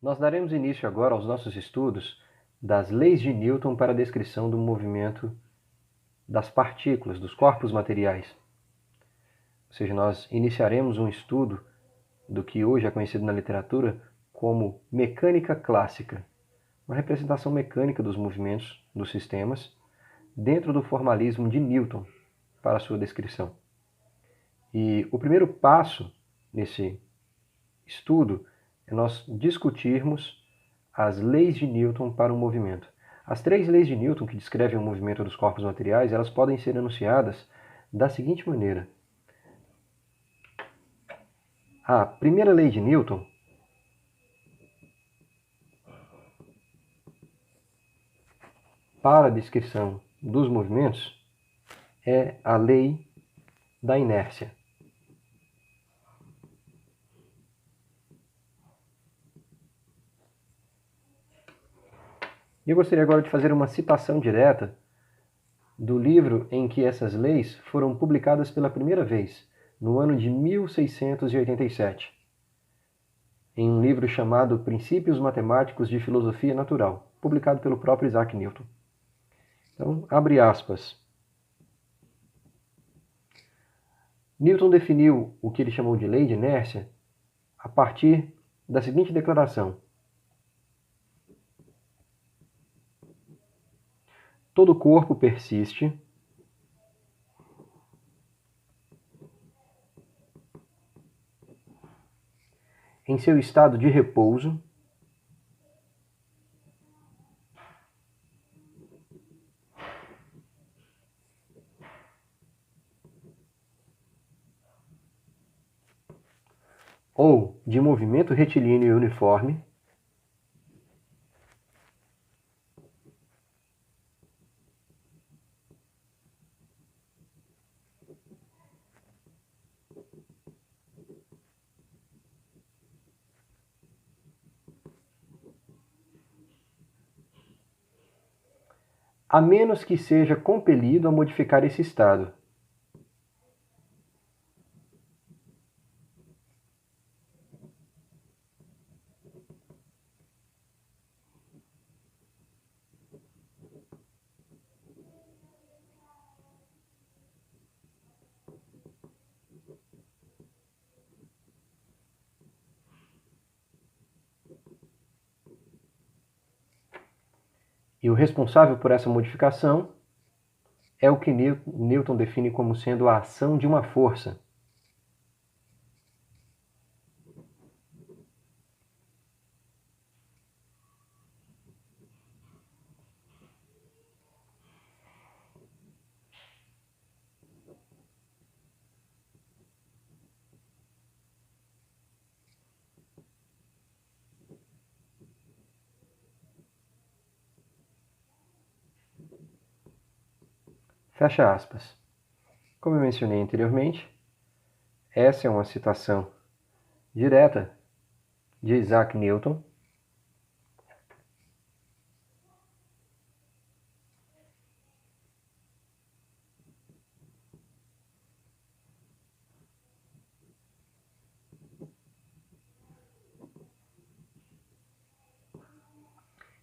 Nós daremos início agora aos nossos estudos das leis de Newton para a descrição do movimento das partículas, dos corpos materiais. Ou seja, nós iniciaremos um estudo do que hoje é conhecido na literatura como mecânica clássica, uma representação mecânica dos movimentos dos sistemas dentro do formalismo de Newton para a sua descrição. E o primeiro passo nesse estudo é nós discutirmos as leis de Newton para o movimento. As três leis de Newton que descrevem o movimento dos corpos materiais, elas podem ser enunciadas da seguinte maneira. A primeira lei de Newton para a descrição dos movimentos é a lei da inércia. Eu gostaria agora de fazer uma citação direta do livro em que essas leis foram publicadas pela primeira vez, no ano de 1687, em um livro chamado Princípios Matemáticos de Filosofia Natural, publicado pelo próprio Isaac Newton. Então, abre aspas. Newton definiu o que ele chamou de lei de inércia a partir da seguinte declaração: todo corpo persiste em seu estado de repouso ou de movimento retilíneo e uniforme a menos que seja compelido a modificar esse estado. E o responsável por essa modificação é o que Newton define como sendo a ação de uma força. Fecha aspas. Como eu mencionei anteriormente, essa é uma citação direta de Isaac Newton,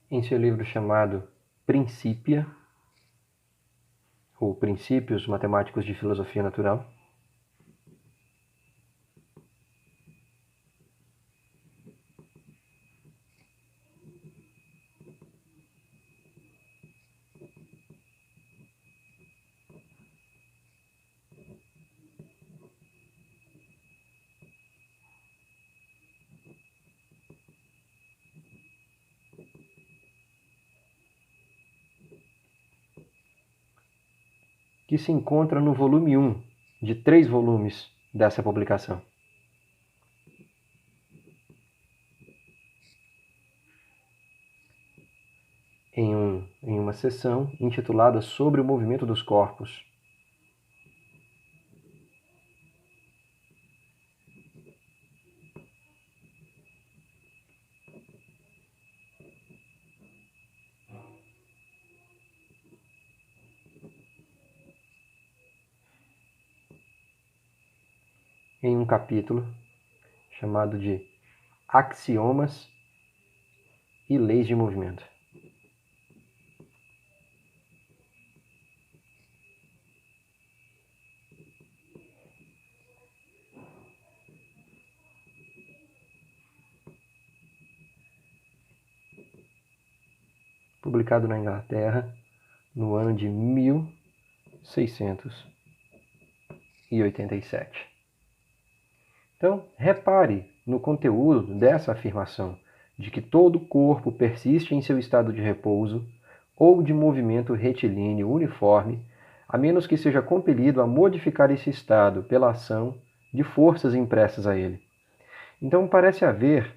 em seu livro chamado Principia, ou Princípios Matemáticos de Filosofia Natural. Que se encontra no volume 1 de 3 volumes dessa publicação. Em uma sessão intitulada Sobre o Movimento dos Corpos. Em um capítulo chamado de Axiomas e leis de movimento. Publicado na Inglaterra no ano de 1687. Então, repare no conteúdo dessa afirmação de que todo corpo persiste em seu estado de repouso ou de movimento retilíneo uniforme, a menos que seja compelido a modificar esse estado pela ação de forças impressas a ele. Então, parece haver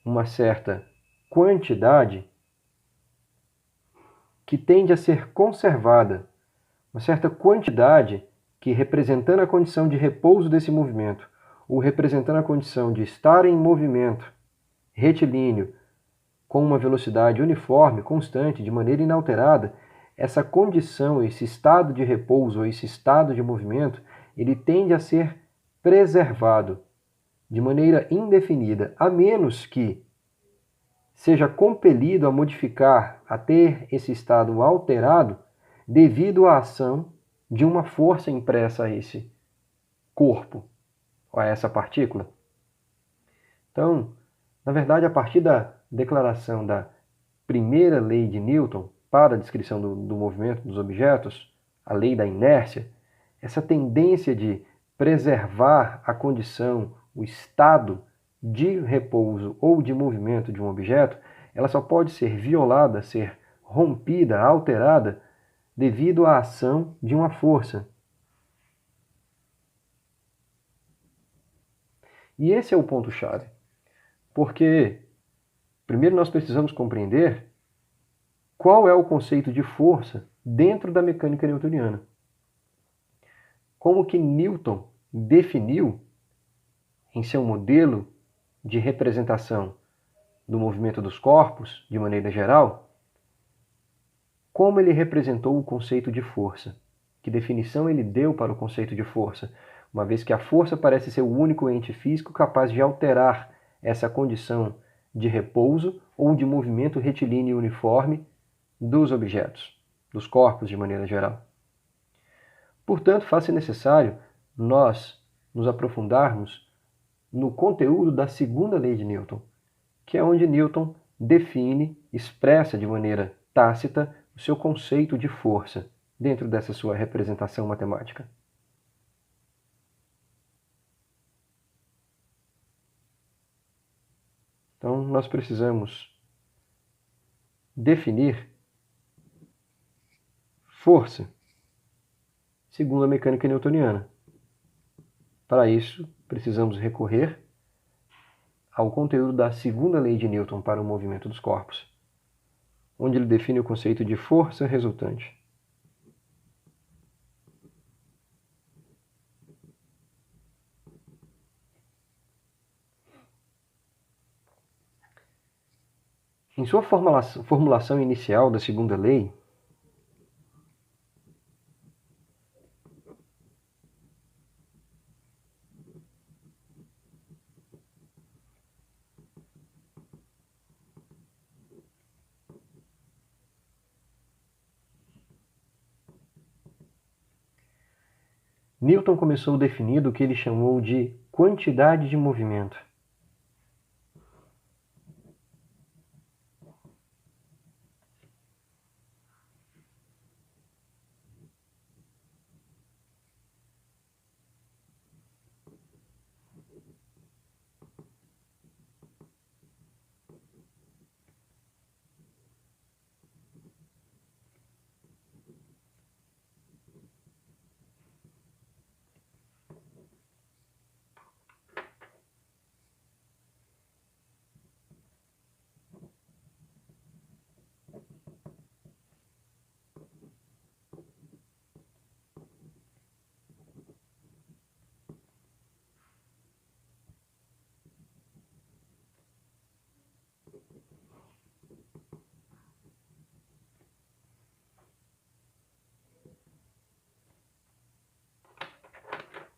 uma certa quantidade que tende a ser conservada, uma certa quantidade que, representando a condição de repouso desse movimento, ou representando a condição de estar em movimento retilíneo com uma velocidade uniforme, constante, de maneira inalterada, essa condição, esse estado de repouso ou esse estado de movimento, ele tende a ser preservado de maneira indefinida, a menos que seja compelido a modificar, a ter esse estado alterado devido à ação de uma força impressa a esse corpo, ou a essa partícula. Então, na verdade, a partir da declaração da primeira lei de Newton para a descrição do movimento dos objetos, a lei da inércia, essa tendência de preservar a condição, o estado de repouso ou de movimento de um objeto, ela só pode ser violada, ser rompida, alterada, devido à ação de uma força. E esse é o ponto-chave. Porque, primeiro, nós precisamos compreender qual é o conceito de força dentro da mecânica newtoniana. Como que Newton definiu, em seu modelo de representação do movimento dos corpos, de maneira geral, como ele representou o conceito de força. Que definição ele deu para o conceito de força, uma vez que a força parece ser o único ente físico capaz de alterar essa condição de repouso ou de movimento retilíneo uniforme dos objetos, dos corpos de maneira geral. Portanto, faz-se necessário nós nos aprofundarmos no conteúdo da segunda lei de Newton, que é onde Newton define, expressa de maneira tácita o seu conceito de força dentro dessa sua representação matemática. Então, nós precisamos definir força segundo a mecânica newtoniana. Para isso, precisamos recorrer ao conteúdo da segunda lei de Newton para o movimento dos corpos, onde ele define o conceito de força resultante. Em sua formulação inicial da segunda lei, Newton começou definindo o que ele chamou de quantidade de movimento.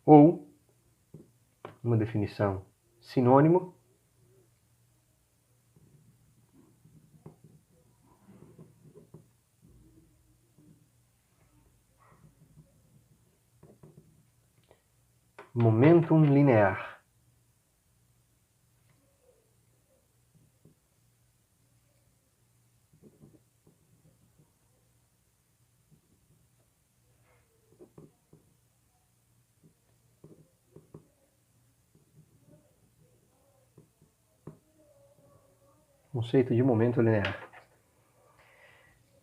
Ou, uma definição sinônimo, Momentum linear. Conceito de momento linear.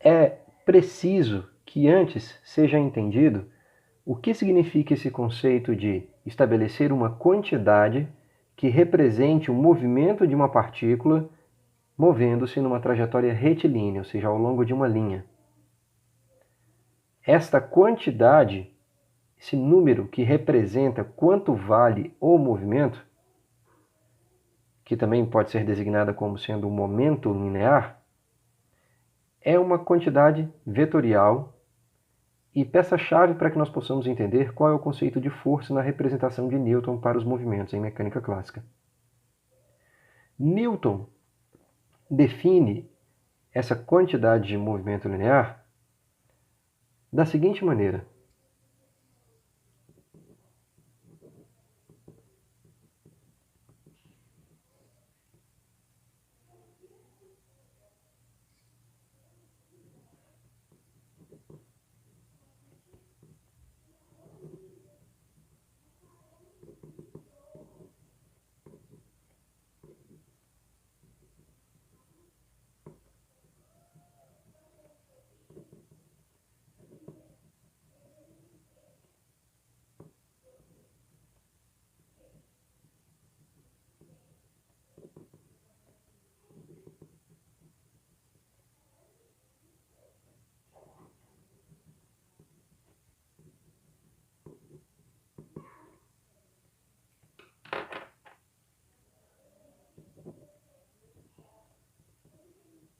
É preciso que antes seja entendido o que significa esse conceito de estabelecer uma quantidade que represente o movimento de uma partícula movendo-se numa trajetória retilínea, ou seja, ao longo de uma linha. Esta quantidade, esse número que representa quanto vale o movimento, que também pode ser designada como sendo o momento linear, é uma quantidade vetorial e peça-chave para que nós possamos entender qual é o conceito de força na representação de Newton para os movimentos em mecânica clássica. Newton define essa quantidade de movimento linear da seguinte maneira.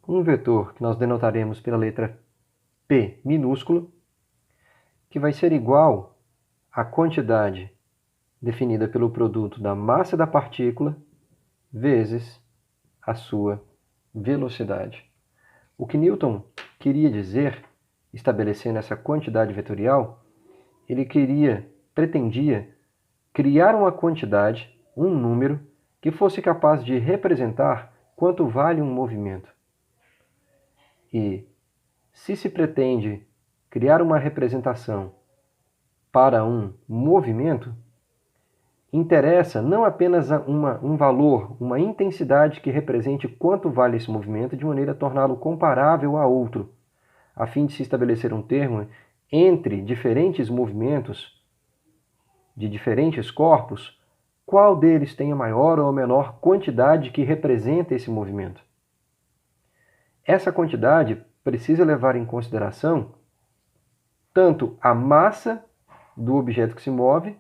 Um vetor que nós denotaremos pela letra P minúsculo, que vai ser igual à quantidade definida pelo produto da massa da partícula vezes a sua velocidade. O que Newton queria dizer, estabelecendo essa quantidade vetorial, ele pretendia criar uma quantidade, um número, que fosse capaz de representar quanto vale um movimento. E se se pretende criar uma representação para um movimento, interessa não apenas um valor, uma intensidade que represente quanto vale esse movimento, de maneira a torná-lo comparável a outro, a fim de se estabelecer um termo entre diferentes movimentos de diferentes corpos, qual deles tem a maior ou a menor quantidade que representa esse movimento. Essa quantidade precisa levar em consideração tanto a massa do objeto que se move,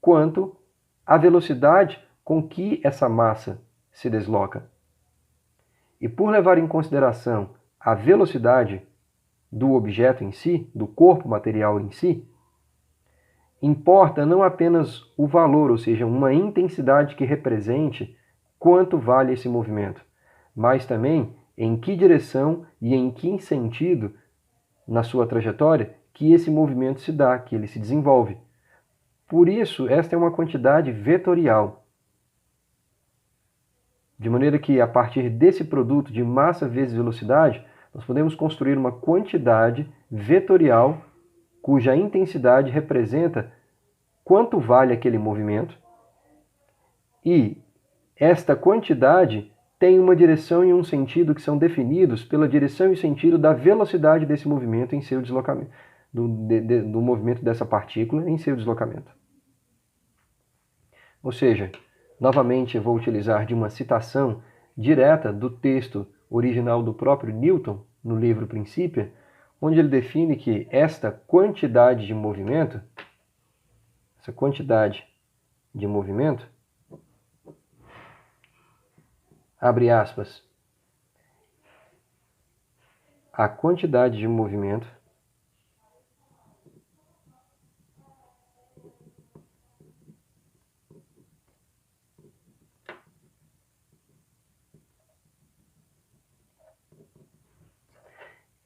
quanto a velocidade com que essa massa se desloca. E por levar em consideração a velocidade do objeto em si, do corpo material em si, importa não apenas o valor, ou seja, uma intensidade que represente quanto vale esse movimento, mas também em que direção e em que sentido na sua trajetória que esse movimento se dá, que ele se desenvolve. Por isso, esta é uma quantidade vetorial. De maneira que, a partir desse produto de massa vezes velocidade, nós podemos construir uma quantidade vetorial cuja intensidade representa quanto vale aquele movimento. E esta quantidade tem uma direção e um sentido que são definidos pela direção e sentido da velocidade desse movimento em seu deslocamento, do movimento dessa partícula em seu deslocamento. Ou seja, novamente eu vou utilizar de uma citação direta do texto original do próprio Newton, no livro Principia, onde ele define que esta quantidade de movimento, abre aspas, a quantidade de movimento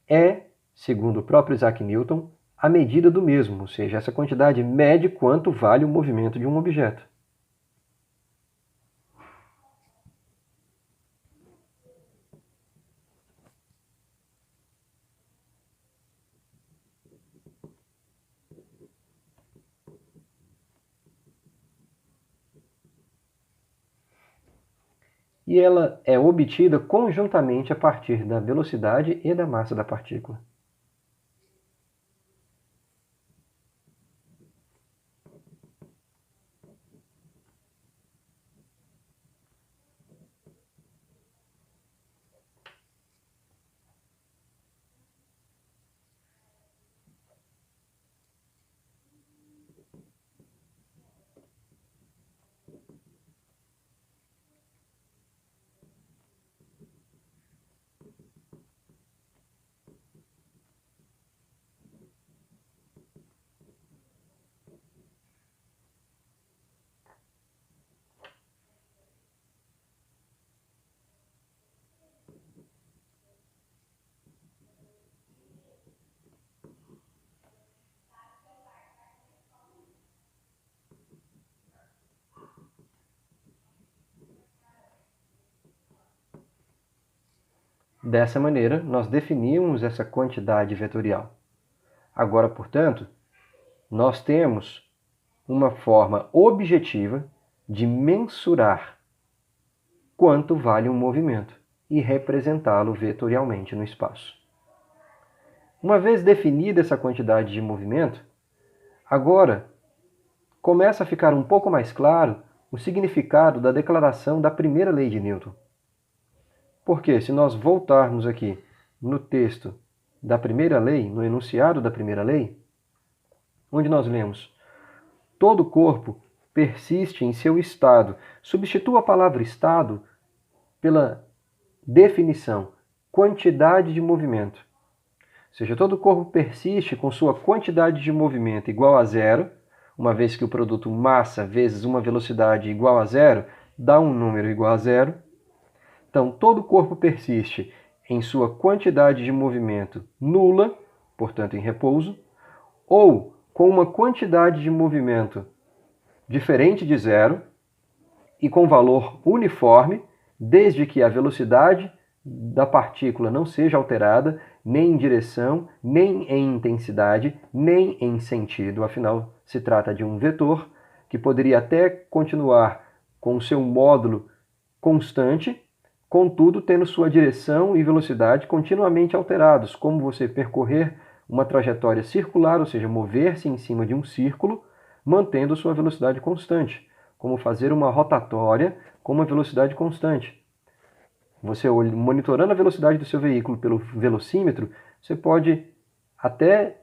é, segundo o próprio Isaac Newton, a medida do mesmo, ou seja, essa quantidade mede quanto vale o movimento de um objeto. E ela é obtida conjuntamente a partir da velocidade e da massa da partícula. Dessa maneira, nós definimos essa quantidade vetorial. Agora, portanto, nós temos uma forma objetiva de mensurar quanto vale um movimento e representá-lo vetorialmente no espaço. Uma vez definida essa quantidade de movimento, agora começa a ficar um pouco mais claro o significado da declaração da primeira lei de Newton. Porque se nós voltarmos aqui no texto da primeira lei, no enunciado da primeira lei, onde nós lemos: todo corpo persiste em seu estado. Substitua a palavra estado pela definição quantidade de movimento. Ou seja, todo corpo persiste com sua quantidade de movimento igual a zero, uma vez que o produto massa vezes uma velocidade igual a zero dá um número igual a zero. Então, todo corpo persiste em sua quantidade de movimento nula, portanto em repouso, ou com uma quantidade de movimento diferente de zero e com valor uniforme, desde que a velocidade da partícula não seja alterada nem em direção, nem em intensidade, nem em sentido. Afinal, se trata de um vetor que poderia até continuar com o seu módulo constante, contudo tendo sua direção e velocidade continuamente alterados, como você percorrer uma trajetória circular, ou seja, mover-se em cima de um círculo, mantendo sua velocidade constante, como fazer uma rotatória com uma velocidade constante. Você monitorando a velocidade do seu veículo pelo velocímetro, você pode até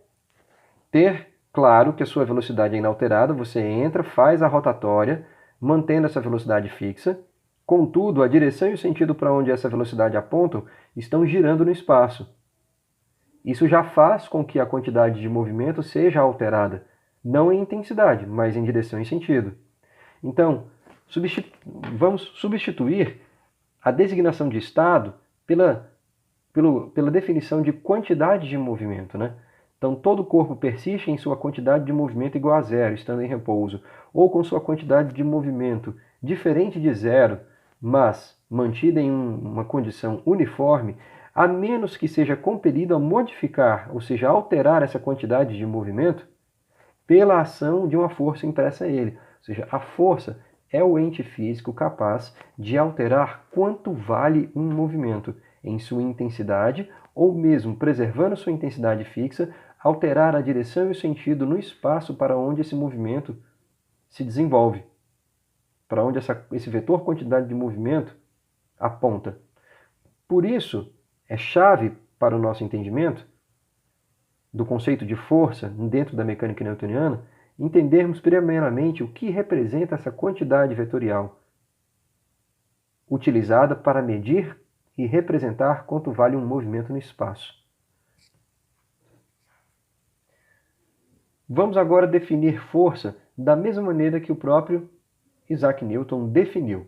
ter claro que a sua velocidade é inalterada, você entra, faz a rotatória, mantendo essa velocidade fixa. Contudo, a direção e o sentido para onde essa velocidade apontam estão girando no espaço. Isso já faz com que a quantidade de movimento seja alterada, não em intensidade, mas em direção e sentido. Então, vamos substituir a designação de estado pela definição de quantidade de movimento, né? Então, todo corpo persiste em sua quantidade de movimento igual a zero, estando em repouso, ou com sua quantidade de movimento diferente de zero, mas mantida em uma condição uniforme, a menos que seja compelido a modificar, ou seja, alterar essa quantidade de movimento pela ação de uma força impressa a ele. Ou seja, a força é o ente físico capaz de alterar quanto vale um movimento em sua intensidade, ou mesmo, preservando sua intensidade fixa, alterar a direção e o sentido no espaço para onde esse movimento se desenvolve, para onde esse vetor quantidade de movimento aponta. Por isso, é chave para o nosso entendimento do conceito de força dentro da mecânica newtoniana entendermos primeiramente o que representa essa quantidade vetorial utilizada para medir e representar quanto vale um movimento no espaço. Vamos agora definir força da mesma maneira que o próprio Isaac Newton definiu.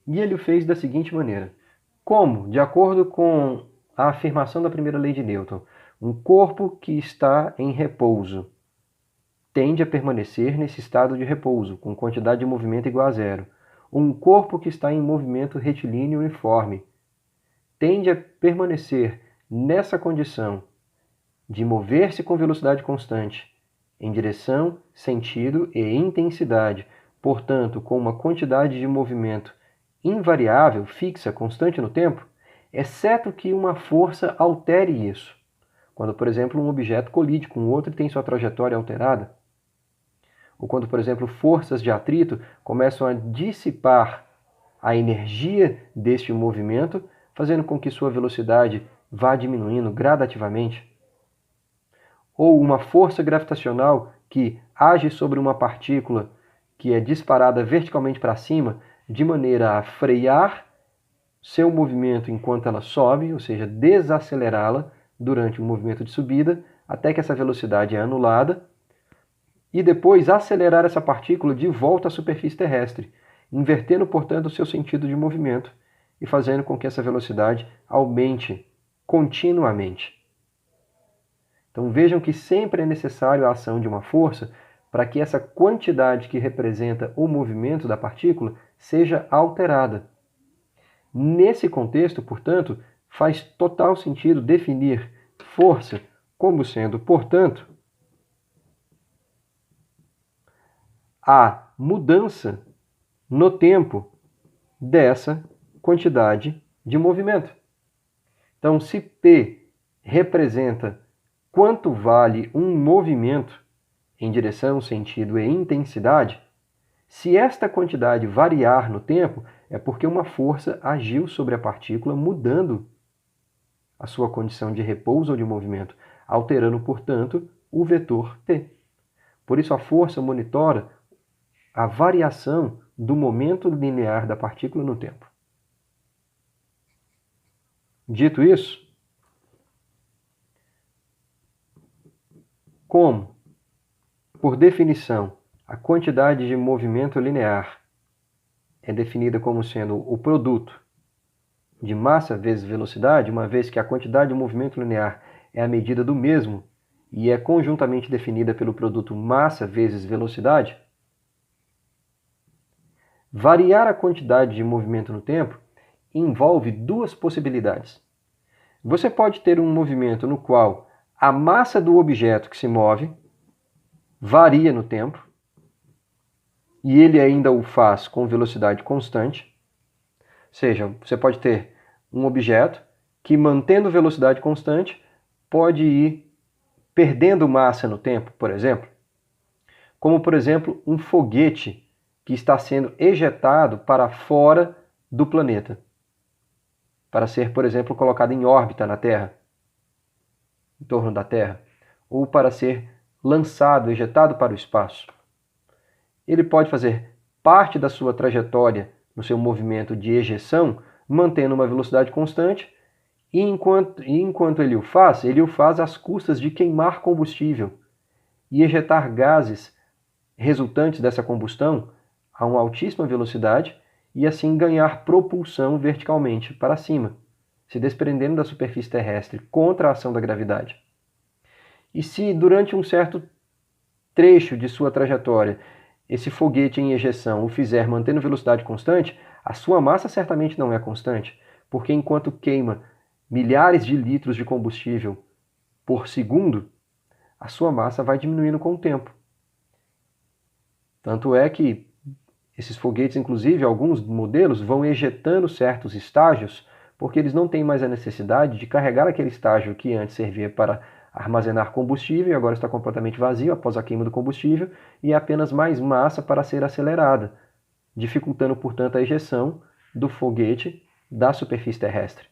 E ele o fez da seguinte maneira: como, de acordo com a afirmação da primeira lei de Newton, Um corpo que está em repouso tende a permanecer nesse estado de repouso, com quantidade de movimento igual a zero. Um corpo que está em movimento retilíneo uniforme tende a permanecer nessa condição de mover-se com velocidade constante, em direção, sentido e intensidade, portanto, com uma quantidade de movimento invariável, fixa, constante no tempo, exceto que uma força altere isso. Quando, por exemplo, um objeto colide com outro e tem sua trajetória alterada, ou quando, por exemplo, forças de atrito começam a dissipar a energia deste movimento, fazendo com que sua velocidade vá diminuindo gradativamente. Ou uma força gravitacional que age sobre uma partícula que é disparada verticalmente para cima, de maneira a frear seu movimento enquanto ela sobe, ou seja, desacelerá-la durante o movimento de subida, até que essa velocidade é anulada, e depois acelerar essa partícula de volta à superfície terrestre, invertendo, portanto, o seu sentido de movimento e fazendo com que essa velocidade aumente continuamente. Então vejam que sempre é necessário a ação de uma força para que essa quantidade que representa o movimento da partícula seja alterada. Nesse contexto, portanto, faz total sentido definir força como sendo, portanto, a mudança no tempo dessa quantidade de movimento. Então, se P representa quanto vale um movimento em direção, sentido e intensidade, se esta quantidade variar no tempo, é porque uma força agiu sobre a partícula, mudando a sua condição de repouso ou de movimento, alterando, portanto, o vetor P. Por isso, a força monitora a variação do momento linear da partícula no tempo. Dito isso, como, por definição, a quantidade de movimento linear é definida como sendo o produto de massa vezes velocidade, uma vez que a quantidade de movimento linear é a medida do mesmo e é conjuntamente definida pelo produto massa vezes velocidade, variar a quantidade de movimento no tempo envolve duas possibilidades. Você pode ter um movimento no qual a massa do objeto que se move varia no tempo, e ele ainda o faz com velocidade constante. Ou seja, você pode ter um objeto que, mantendo velocidade constante, pode ir perdendo massa no tempo, por exemplo. Como, por exemplo, um foguete que está sendo ejetado para fora do planeta, para ser, por exemplo, colocado em órbita na Terra, em torno da Terra, ou para ser lançado, ejetado para o espaço. Ele pode fazer parte da sua trajetória no seu movimento de ejeção, mantendo uma velocidade constante, e enquanto ele o faz às custas de queimar combustível e ejetar gases resultantes dessa combustão a uma altíssima velocidade e assim ganhar propulsão verticalmente para cima, se desprendendo da superfície terrestre contra a ação da gravidade. E se durante um certo trecho de sua trajetória esse foguete em ejeção o fizer mantendo velocidade constante, a sua massa certamente não é constante, porque enquanto queima milhares de litros de combustível por segundo, a sua massa vai diminuindo com o tempo. Tanto é que esses foguetes, inclusive, alguns modelos, vão ejetando certos estágios, porque eles não têm mais a necessidade de carregar aquele estágio que antes servia para armazenar combustível e agora está completamente vazio após a queima do combustível e é apenas mais massa para ser acelerada, dificultando, portanto, a ejeção do foguete da superfície terrestre.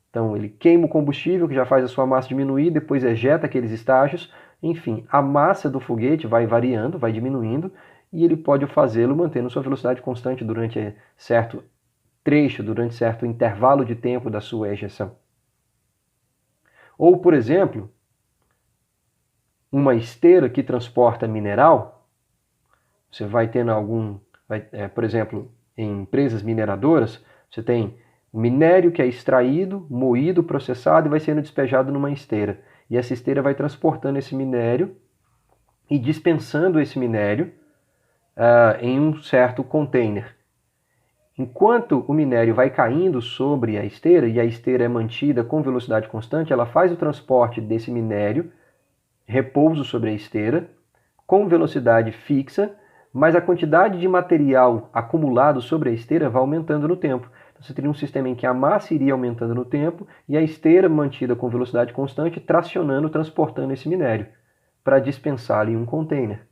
Então, ele queima o combustível, que já faz a sua massa diminuir, depois ejeta aqueles estágios, enfim, a massa do foguete vai variando, vai diminuindo, e ele pode fazê-lo mantendo sua velocidade constante durante certo trecho, durante certo intervalo de tempo da sua ejeção. Ou, por exemplo, uma esteira que transporta mineral, você vai tendo por exemplo, em empresas mineradoras, você tem o minério que é extraído, moído, processado e vai sendo despejado numa esteira. e essa esteira vai transportando esse minério e dispensando esse minério em um certo container. Enquanto o minério vai caindo sobre a esteira, e a esteira é mantida com velocidade constante, ela faz o transporte desse minério, repouso sobre a esteira, com velocidade fixa, mas a quantidade de material acumulado sobre a esteira vai aumentando no tempo. Então, você teria um sistema em que a massa iria aumentando no tempo e a esteira mantida com velocidade constante, tracionando, transportando esse minério para dispensá-lo em um container.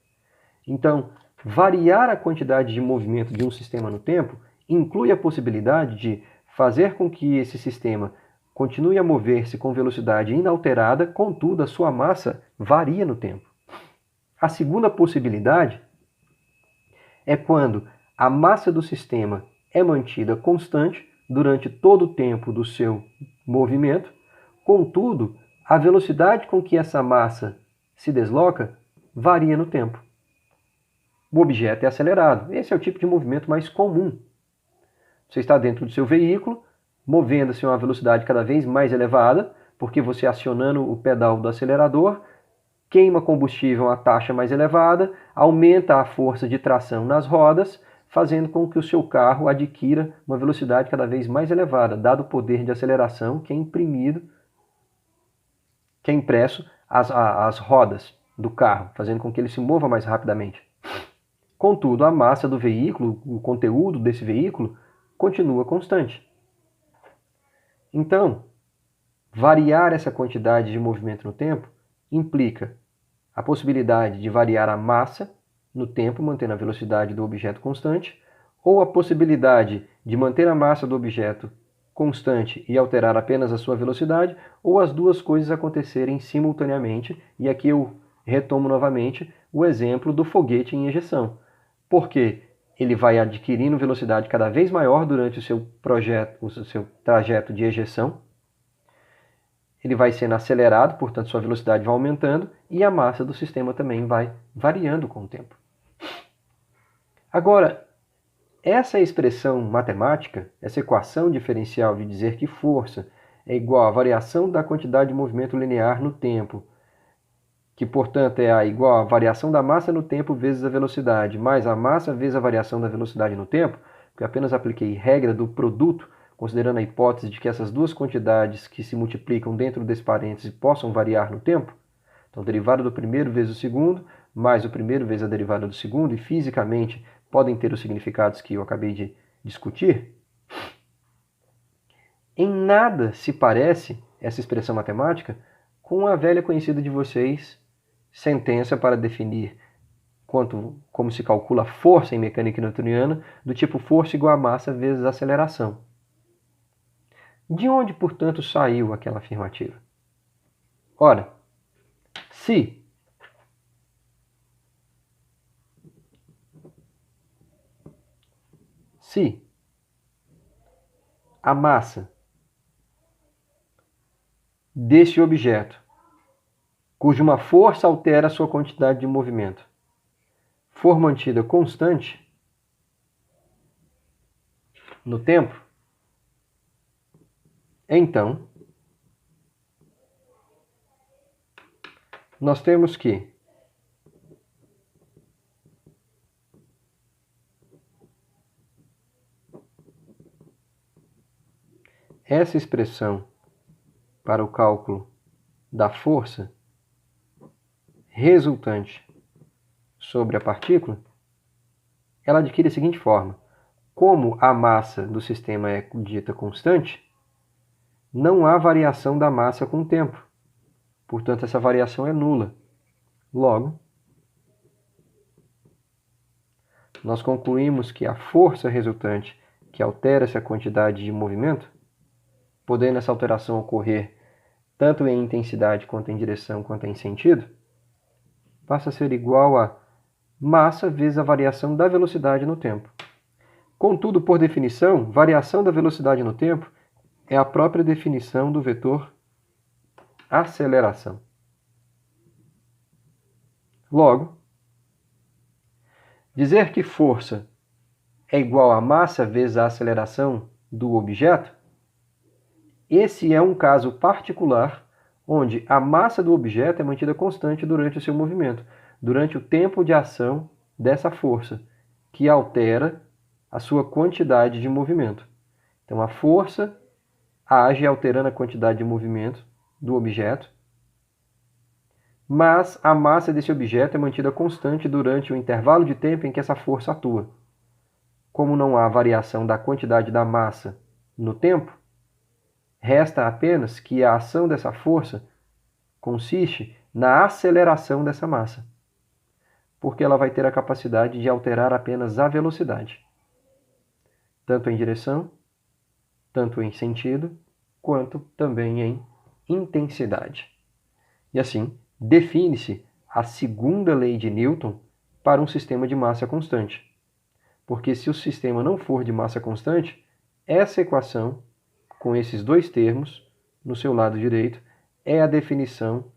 Então, variar a quantidade de movimento de um sistema no tempo inclui a possibilidade de fazer com que esse sistema continue a mover-se com velocidade inalterada, contudo, a sua massa varia no tempo. A segunda possibilidade é quando a massa do sistema é mantida constante durante todo o tempo do seu movimento, contudo, a velocidade com que essa massa se desloca varia no tempo. O objeto é acelerado. Esse é o tipo de movimento mais comum. Você está dentro do seu veículo, movendo-se a uma velocidade cada vez mais elevada, porque você acionando o pedal do acelerador, queima combustível a uma taxa mais elevada, aumenta a força de tração nas rodas, fazendo com que o seu carro adquira uma velocidade cada vez mais elevada, dado o poder de aceleração que é impresso às rodas do carro, fazendo com que ele se mova mais rapidamente. Contudo, a massa do veículo, o conteúdo desse veículo, continua constante. Então, variar essa quantidade de movimento no tempo implica a possibilidade de variar a massa no tempo, mantendo a velocidade do objeto constante, ou a possibilidade de manter a massa do objeto constante e alterar apenas a sua velocidade, ou as duas coisas acontecerem simultaneamente. E aqui eu retomo novamente o exemplo do foguete em ejeção. Porque ele vai adquirindo velocidade cada vez maior durante o seu trajeto de ejeção. Ele vai sendo acelerado, portanto sua velocidade vai aumentando e a massa do sistema também vai variando com o tempo. Agora, essa expressão matemática, essa equação diferencial de dizer que força é igual à variação da quantidade de movimento linear no tempo, que, portanto, é igual à variação da massa no tempo vezes a velocidade, mais a massa vezes a variação da velocidade no tempo, porque eu apenas apliquei regra do produto, considerando a hipótese de que essas duas quantidades que se multiplicam dentro desse parêntese possam variar no tempo. Então, derivada do primeiro vezes o segundo, mais o primeiro vezes a derivada do segundo, e fisicamente podem ter os significados que eu acabei de discutir. Em nada se parece essa expressão matemática com a velha conhecida de vocês, sentença para definir como se calcula a força em mecânica newtoniana, do tipo força igual a massa vezes aceleração. De onde, portanto, saiu aquela afirmativa? Ora, se a massa desse objeto, cuja uma força altera a sua quantidade de movimento, for mantida constante no tempo, então nós temos que essa expressão para o cálculo da força resultante sobre a partícula, ela adquire a seguinte forma: como a massa do sistema é dita constante, não há variação da massa com o tempo. Portanto, essa variação é nula. Logo, nós concluímos que a força resultante que altera essa quantidade de movimento, podendo essa alteração ocorrer tanto em intensidade quanto em direção quanto em sentido, passa a ser igual a massa vezes a variação da velocidade no tempo. Contudo, por definição, variação da velocidade no tempo é a própria definição do vetor aceleração. Logo, dizer que força é igual a massa vezes a aceleração do objeto, esse é um caso particular onde a massa do objeto é mantida constante durante o seu movimento, durante o tempo de ação dessa força, que altera a sua quantidade de movimento. Então, a força age alterando a quantidade de movimento do objeto, mas a massa desse objeto é mantida constante durante o intervalo de tempo em que essa força atua. Como não há variação da quantidade da massa no tempo, resta apenas que a ação dessa força consiste na aceleração dessa massa, porque ela vai ter a capacidade de alterar apenas a velocidade, tanto em direção, tanto em sentido, quanto também em intensidade. E assim, define-se a segunda lei de Newton para um sistema de massa constante. Porque se o sistema não for de massa constante, essa equação, com esses dois termos, no seu lado direito, é a definição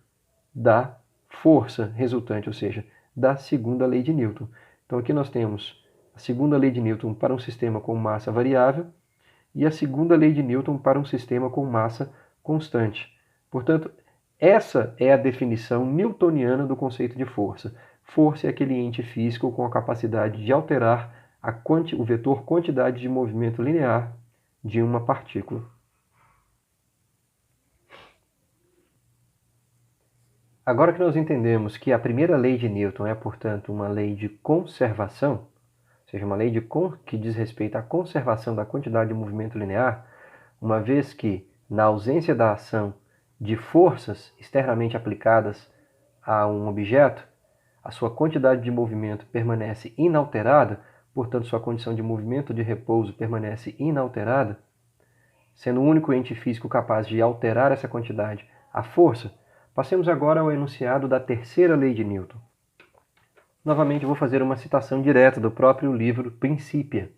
da força resultante, ou seja, da segunda lei de Newton. Então aqui nós temos a segunda lei de Newton para um sistema com massa variável e a segunda lei de Newton para um sistema com massa constante. Portanto, essa é a definição newtoniana do conceito de força. Força é aquele ente físico com a capacidade de alterar o vetor quantidade de movimento linear de uma partícula. Agora que nós entendemos que a primeira lei de Newton é, portanto, uma lei de conservação, ou seja, uma lei que diz respeito à conservação da quantidade de movimento linear, uma vez que, na ausência da ação de forças externamente aplicadas a um objeto, a sua quantidade de movimento permanece inalterada, portanto, sua condição de movimento de repouso permanece inalterada, sendo o único ente físico capaz de alterar essa quantidade a força, passemos agora ao enunciado da terceira lei de Newton. Novamente, vou fazer uma citação direta do próprio livro Principia.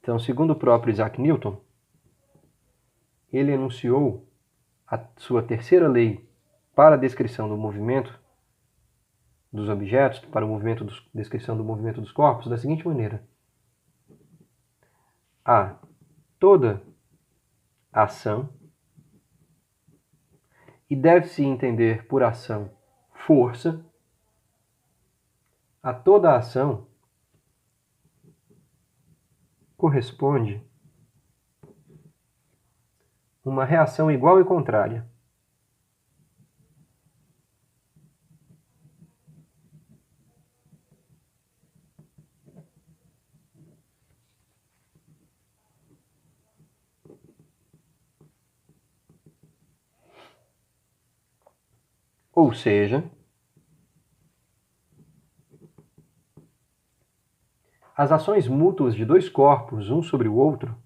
Então, segundo o próprio Isaac Newton, ele enunciou a sua terceira lei para a descrição do movimento dos objetos, para a descrição do movimento dos corpos, da seguinte maneira: a toda ação, e deve-se entender por ação força, a toda ação corresponde uma reação igual e contrária. Ou seja, as ações mútuas de dois corpos, um sobre o outro,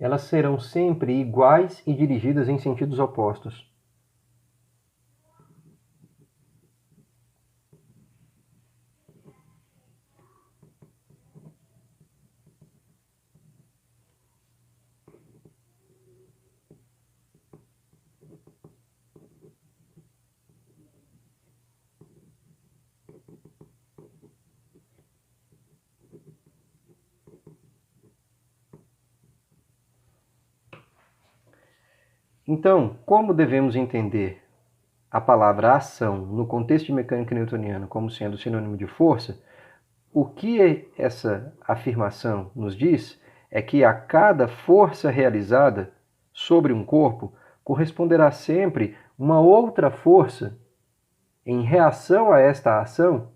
elas serão sempre iguais e dirigidas em sentidos opostos. Então, como devemos entender a palavra ação no contexto de mecânica newtoniana como sendo sinônimo de força, o que essa afirmação nos diz é que a cada força realizada sobre um corpo corresponderá sempre uma outra força em reação a esta ação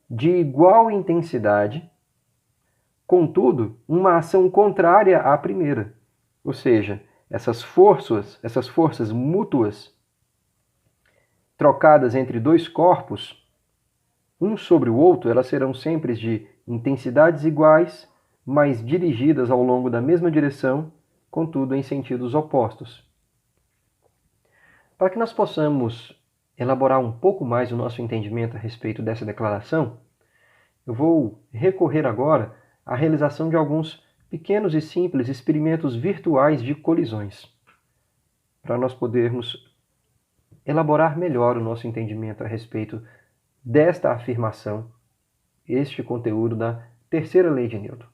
de igual intensidade, contudo, uma ação contrária à primeira. Ou seja, essas forças mútuas trocadas entre dois corpos, um sobre o outro, elas serão sempre de intensidades iguais, mas dirigidas ao longo da mesma direção contudo em sentidos opostos. Para que nós possamos elaborar um pouco mais o nosso entendimento a respeito dessa declaração, eu vou recorrer agora à realização de alguns pequenos e simples experimentos virtuais de colisões, para nós podermos elaborar melhor o nosso entendimento a respeito desta afirmação, este conteúdo da terceira lei de Newton.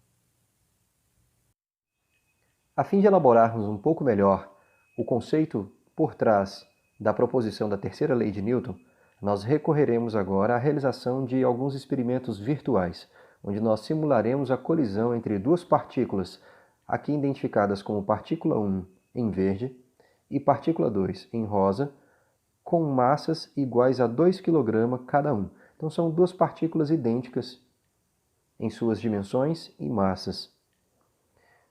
A fim de elaborarmos um pouco melhor o conceito por trás da proposição da terceira lei de Newton, nós recorreremos agora à realização de alguns experimentos virtuais, onde nós simularemos a colisão entre duas partículas, aqui identificadas como partícula 1 em verde e partícula 2 em rosa, com massas iguais a 2 kg cada um. Então são duas partículas idênticas em suas dimensões e massas.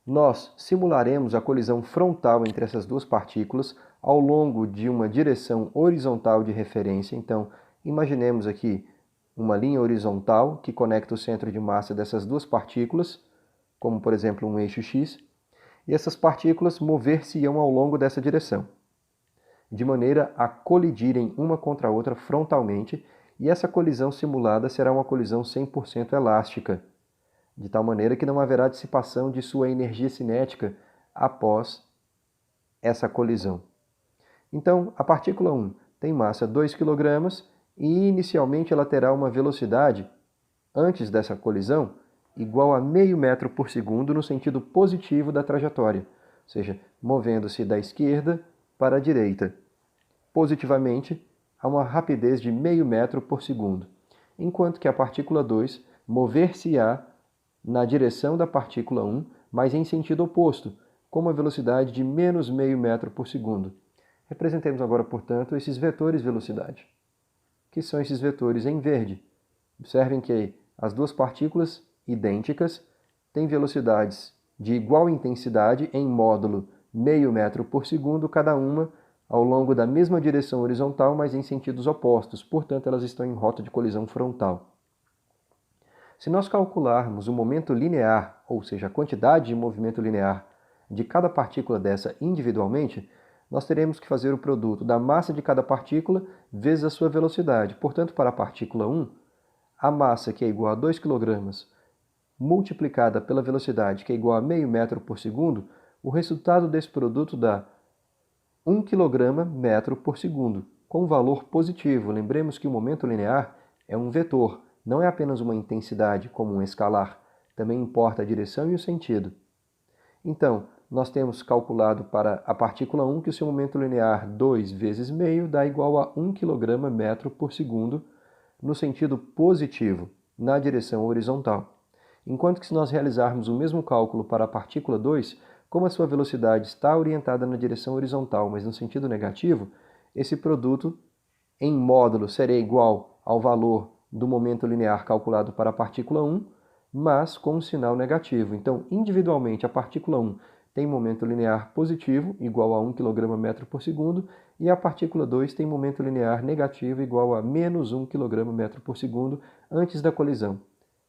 Nós simularemos a colisão frontal entre essas duas partículas ao longo de uma direção horizontal de referência. Então, imaginemos aqui uma linha horizontal que conecta o centro de massa dessas duas partículas, como por exemplo um eixo X, e essas partículas mover-se-ão ao longo dessa direção, de maneira a colidirem uma contra a outra frontalmente, e essa colisão simulada será uma colisão 100% elástica, de tal maneira que não haverá dissipação de sua energia cinética após essa colisão. Então, a partícula 1 tem massa 2 kg e inicialmente ela terá uma velocidade, antes dessa colisão, igual a meio metro por segundo no sentido positivo da trajetória, ou seja, movendo-se da esquerda para a direita. Positivamente, a uma rapidez de meio metro por segundo, enquanto que a partícula 2 mover-se-á na direção da partícula 1, mas em sentido oposto, com uma velocidade de menos meio metro por segundo. Representemos agora, portanto, esses vetores velocidade, que são esses vetores em verde. Observem que as duas partículas idênticas têm velocidades de igual intensidade em módulo meio metro por segundo cada uma ao longo da mesma direção horizontal, mas em sentidos opostos. Portanto, elas estão em rota de colisão frontal. Se nós calcularmos o momento linear, ou seja, a quantidade de movimento linear de cada partícula dessa individualmente, nós teremos que fazer o produto da massa de cada partícula vezes a sua velocidade. Portanto, para a partícula 1, a massa, que é igual a 2 kg, multiplicada pela velocidade, que é igual a meio metro por segundo, o resultado desse produto dá 1 kg metro por segundo, com valor positivo. Lembremos que o momento linear é um vetor, não é apenas uma intensidade como um escalar, também importa a direção e o sentido. Então, nós temos calculado para a partícula 1 que o seu momento linear 2 vezes meio dá igual a 1 kg metro por segundo no sentido positivo, na direção horizontal. Enquanto que se nós realizarmos o mesmo cálculo para a partícula 2, como a sua velocidade está orientada na direção horizontal, mas no sentido negativo, esse produto em módulo seria igual ao valor do momento linear calculado para a partícula 1, mas com um sinal negativo. Então, individualmente, a partícula 1 tem momento linear positivo, igual a 1 kg metro por segundo, e a partícula 2 tem momento linear negativo, igual a menos 1 kg metro por segundo, antes da colisão.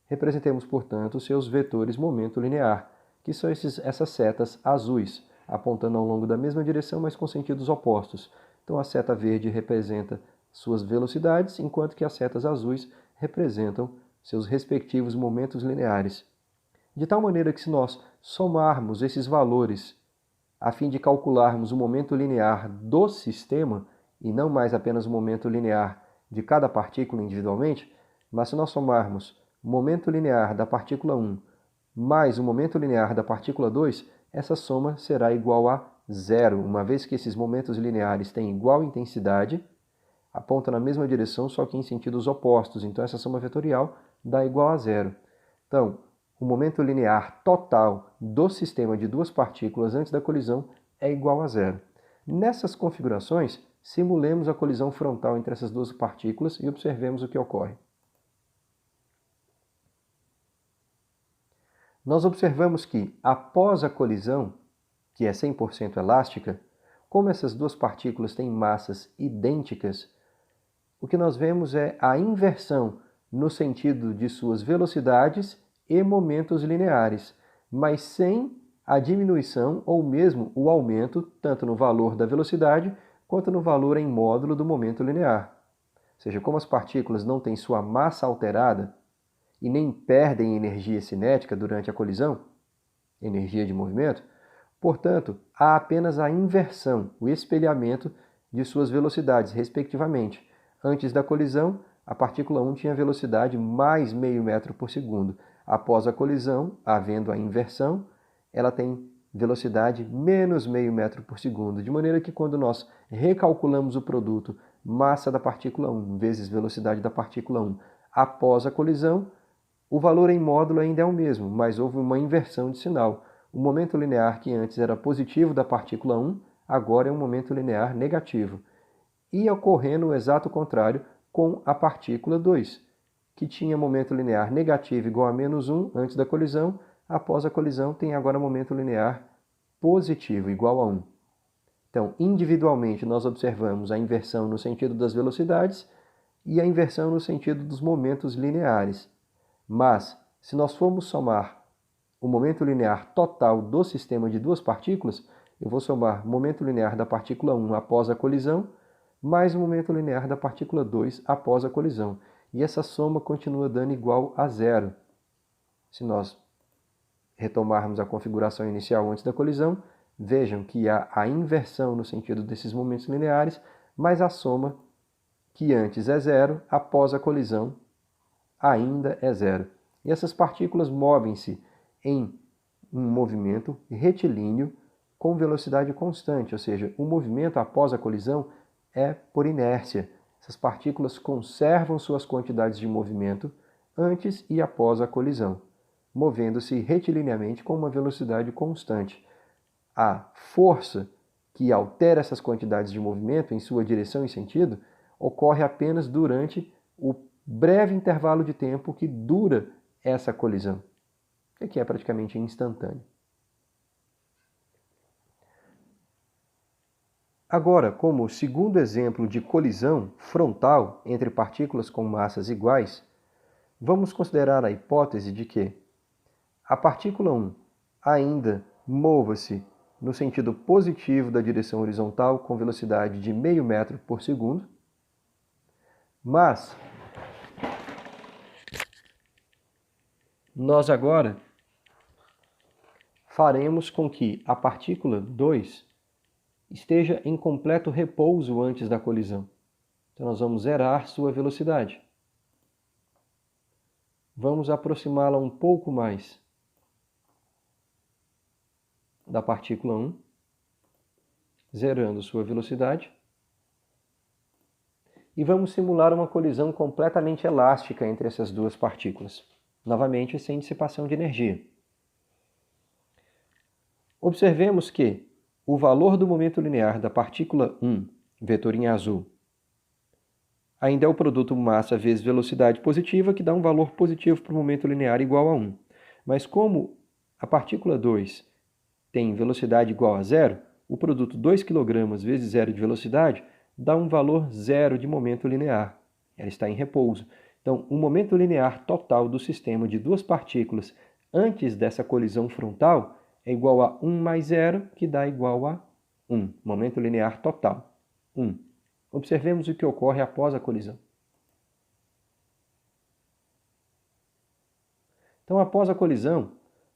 Representemos, portanto, seus vetores momento linear, que são essas setas azuis, apontando ao longo da mesma direção, mas com sentidos opostos. Então, a seta verde representa suas velocidades, enquanto que as setas azuis representam seus respectivos momentos lineares. De tal maneira que, se nós somarmos esses valores a fim de calcularmos o momento linear do sistema, e não mais apenas o momento linear de cada partícula individualmente, mas se nós somarmos o momento linear da partícula 1 mais o momento linear da partícula 2, essa soma será igual a zero, uma vez que esses momentos lineares têm igual intensidade, apontam na mesma direção, só que em sentidos opostos. Então, essa soma vetorial dá igual a zero. Então, o momento linear total do sistema de duas partículas antes da colisão é igual a zero. Nessas configurações, simulemos a colisão frontal entre essas duas partículas e observemos o que ocorre. Nós observamos que, após a colisão, que é 100% elástica, como essas duas partículas têm massas idênticas, o que nós vemos é a inversão no sentido de suas velocidades e momentos lineares, mas sem a diminuição ou mesmo o aumento tanto no valor da velocidade quanto no valor em módulo do momento linear. Ou seja, como as partículas não têm sua massa alterada e nem perdem energia cinética durante a colisão, energia de movimento, portanto, há apenas a inversão, o espelhamento de suas velocidades, respectivamente. Antes da colisão, a partícula 1 tinha velocidade mais meio metro por segundo. Após a colisão, havendo a inversão, ela tem velocidade menos meio metro por segundo, de maneira que quando nós recalculamos o produto massa da partícula 1 vezes velocidade da partícula 1 após a colisão, o valor em módulo ainda é o mesmo, mas houve uma inversão de sinal. O momento linear que antes era positivo da partícula 1, agora é um momento linear negativo. E ocorrendo o exato contrário com a partícula 2, que tinha momento linear negativo igual a menos 1 antes da colisão, após a colisão tem agora momento linear positivo igual a 1. Então, individualmente, nós observamos a inversão no sentido das velocidades e a inversão no sentido dos momentos lineares. Mas, se nós formos somar o momento linear total do sistema de duas partículas, eu vou somar o momento linear da partícula 1 após a colisão, mais o momento linear da partícula 2 após a colisão. E essa soma continua dando igual a zero. Se nós retomarmos a configuração inicial antes da colisão, vejam que há a inversão no sentido desses momentos lineares, mas a soma, que antes é zero, após a colisão, ainda é zero. E essas partículas movem-se em um movimento retilíneo com velocidade constante, ou seja, o movimento após a colisão é por inércia. Essas partículas conservam suas quantidades de movimento antes e após a colisão, movendo-se retilineamente com uma velocidade constante. A força que altera essas quantidades de movimento em sua direção e sentido ocorre apenas durante o breve intervalo de tempo que dura essa colisão, que é praticamente instantâneo. Agora, como segundo exemplo de colisão frontal entre partículas com massas iguais, vamos considerar a hipótese de que a partícula 1 ainda mova-se no sentido positivo da direção horizontal com velocidade de meio metro por segundo, mas nós agora faremos com que a partícula 2 esteja em completo repouso antes da colisão. Então nós vamos zerar sua velocidade. Vamos aproximá-la um pouco mais da partícula 1, zerando sua velocidade. E vamos simular uma colisão completamente elástica entre essas duas partículas, novamente sem dissipação de energia. Observemos que o valor do momento linear da partícula 1, vetor em azul, ainda é o produto massa vezes velocidade positiva, que dá um valor positivo para o momento linear igual a 1. Mas como a partícula 2 tem velocidade igual a zero, o produto 2 kg vezes zero de velocidade dá um valor zero de momento linear. Ela está em repouso. Então, o momento linear total do sistema de duas partículas antes dessa colisão frontal é igual a 1 mais 0, que dá igual a 1. Momento linear total, 1. Observemos o que ocorre após a colisão. Então, após a colisão,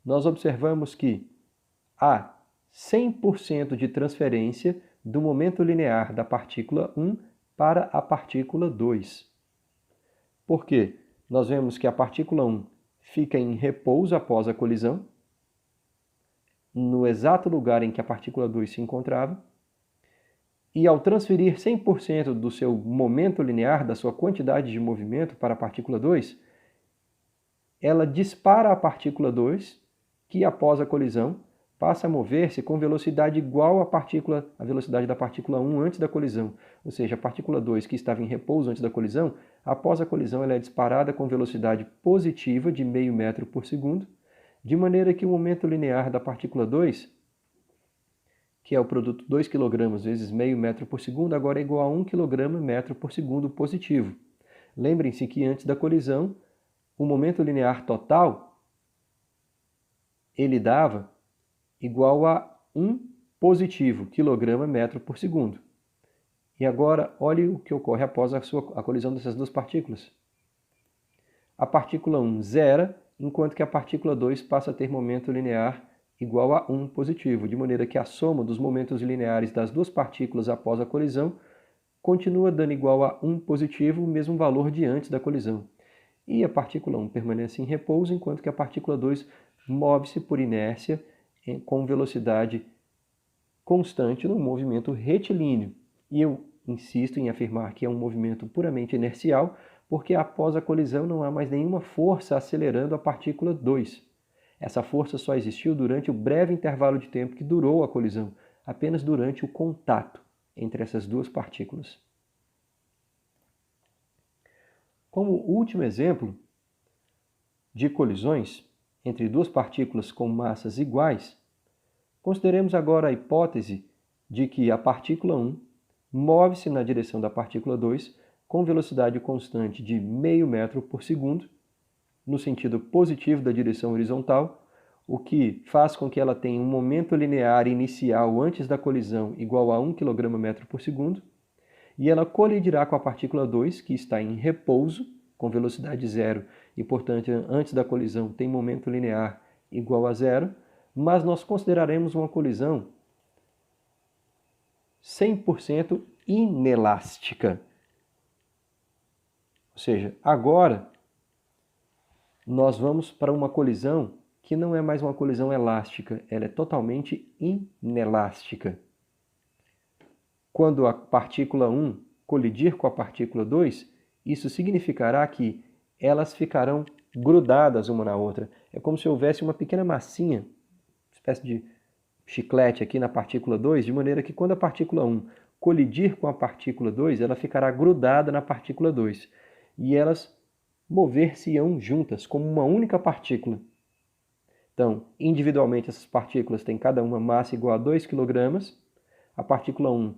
nós observamos que há 100% de transferência do momento linear da partícula 1 para a partícula 2. Por quê? Nós vemos que a partícula 1 fica em repouso após a colisão, no exato lugar em que a partícula 2 se encontrava, e ao transferir 100% do seu momento linear, da sua quantidade de movimento para a partícula 2, ela dispara a partícula 2, que após a colisão passa a mover-se com velocidade igual à velocidade da partícula 1 antes da colisão. Ou seja, a partícula 2, que estava em repouso antes da colisão, após a colisão ela é disparada com velocidade positiva de meio metro por segundo, de maneira que o momento linear da partícula 2, que é o produto 2 kg vezes meio metro por segundo, agora é igual a 1 kg metro por segundo positivo. Lembrem-se que antes da colisão, o momento linear total, ele dava igual a 1 positivo kg/metro por segundo. E agora, olhe o que ocorre após a colisão dessas duas partículas. A partícula 1 zera, enquanto que a partícula 2 passa a ter momento linear igual a 1 positivo, de maneira que a soma dos momentos lineares das duas partículas após a colisão continua dando igual a 1 positivo, o mesmo valor de antes da colisão. E a partícula 1 permanece em repouso, enquanto que a partícula 2 move-se por inércia com velocidade constante no movimento retilíneo. E eu insisto em afirmar que é um movimento puramente inercial, porque após a colisão não há mais nenhuma força acelerando a partícula 2. Essa força só existiu durante o breve intervalo de tempo que durou a colisão, apenas durante o contato entre essas duas partículas. Como último exemplo de colisões entre duas partículas com massas iguais, consideremos agora a hipótese de que a partícula 1 move-se na direção da partícula 2 com velocidade constante de meio metro por segundo, no sentido positivo da direção horizontal, o que faz com que ela tenha um momento linear inicial antes da colisão igual a 1 kg/metro por segundo, e ela colidirá com a partícula 2, que está em repouso, com velocidade zero, e, portanto, antes da colisão tem momento linear igual a zero, mas nós consideraremos uma colisão 100% inelástica. Ou seja, agora nós vamos para uma colisão que não é mais uma colisão elástica, ela é totalmente inelástica. Quando a partícula 1 colidir com a partícula 2, isso significará que elas ficarão grudadas uma na outra. É como se houvesse uma pequena massinha, uma espécie de chiclete aqui na partícula 2, de maneira que quando a partícula 1 colidir com a partícula 2, ela ficará grudada na partícula 2. E elas mover-se-ão juntas, como uma única partícula. Então, individualmente, essas partículas têm cada uma massa igual a 2 kg. A partícula 1,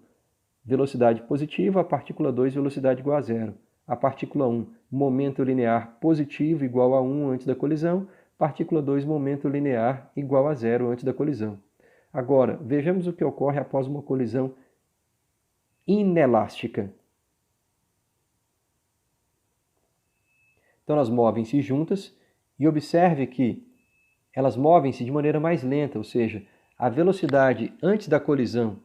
velocidade positiva, a partícula 2, velocidade igual a zero. A partícula 1, momento linear positivo igual a 1 antes da colisão. Partícula 2, momento linear igual a zero antes da colisão. Agora, vejamos o que ocorre após uma colisão inelástica. Então, elas movem-se juntas e observe que elas movem-se de maneira mais lenta, ou seja, a velocidade antes da colisão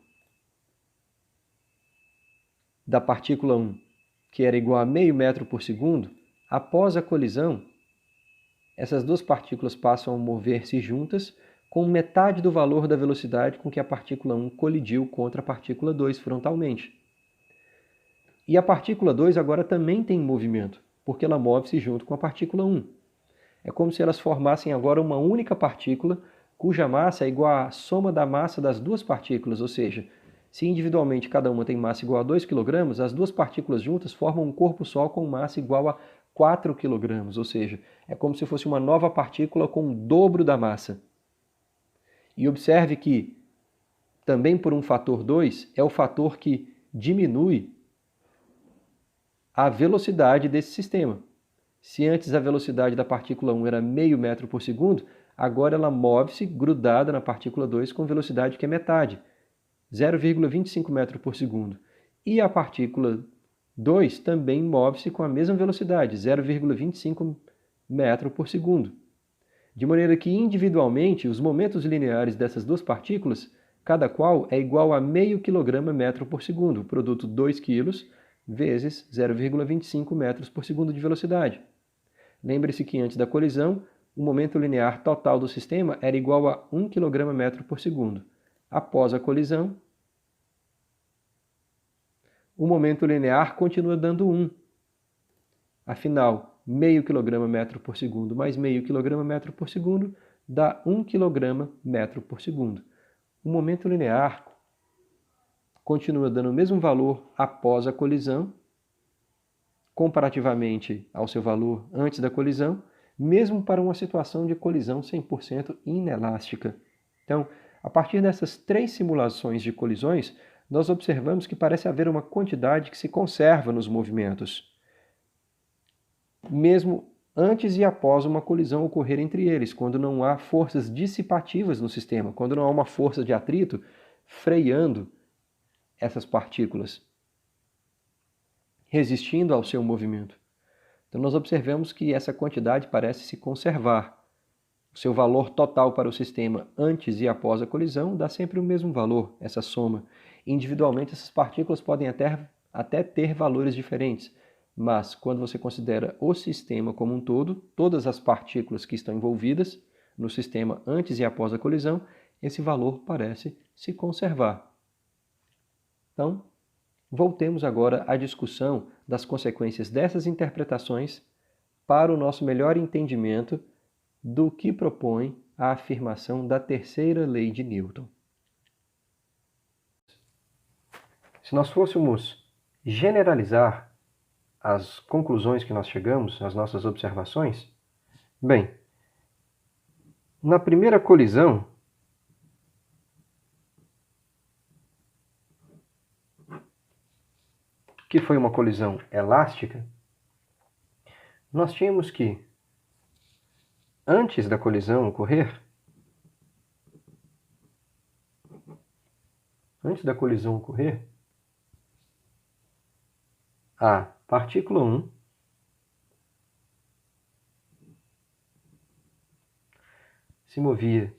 da partícula 1, que era igual a meio metro por segundo, após a colisão, essas duas partículas passam a mover-se juntas com metade do valor da velocidade com que a partícula 1 colidiu contra a partícula 2 frontalmente. E a partícula 2 agora também tem movimento, porque ela move-se junto com a partícula 1. É como se elas formassem agora uma única partícula, cuja massa é igual à soma da massa das duas partículas, ou seja, se individualmente cada uma tem massa igual a 2 kg, as duas partículas juntas formam um corpo só com massa igual a 4 kg, ou seja, é como se fosse uma nova partícula com o dobro da massa. E observe que, também por um fator 2, é o fator que diminui a velocidade desse sistema. Se antes a velocidade da partícula 1 era meio metro por segundo, agora ela move-se grudada na partícula 2 com velocidade que é metade, 0,25 metro por segundo. E a partícula 2 também move-se com a mesma velocidade, 0,25 metro por segundo. De maneira que, individualmente, os momentos lineares dessas duas partículas, cada qual é igual a meio kg/metro por segundo, o produto 2 kg vezes 0,25 metros por segundo de velocidade. Lembre-se que antes da colisão, o momento linear total do sistema era igual a 1 kg/metro por segundo. Após a colisão, o momento linear continua dando 1. Afinal, meio kg/metro por segundo mais meio kg/metro por segundo dá 1 kg/metro por segundo. O momento linear continua dando o mesmo valor após a colisão, comparativamente ao seu valor antes da colisão, mesmo para uma situação de colisão 100% inelástica. Então, a partir dessas três simulações de colisões, nós observamos que parece haver uma quantidade que se conserva nos movimentos, mesmo antes e após uma colisão ocorrer entre eles, quando não há forças dissipativas no sistema, quando não há uma força de atrito freando essas partículas, resistindo ao seu movimento. Então nós observamos que essa quantidade parece se conservar. O seu valor total para o sistema antes e após a colisão dá sempre o mesmo valor, essa soma. Individualmente, essas partículas podem até ter valores diferentes, mas quando você considera o sistema como um todo, todas as partículas que estão envolvidas no sistema antes e após a colisão, esse valor parece se conservar. Então, voltemos agora à discussão das consequências dessas interpretações para o nosso melhor entendimento do que propõe a afirmação da terceira lei de Newton. Se nós fôssemos generalizar as conclusões que nós chegamos, as nossas observações, bem, na primeira colisão, que foi uma colisão elástica, nós tínhamos que, antes da colisão ocorrer, a partícula 1 se movia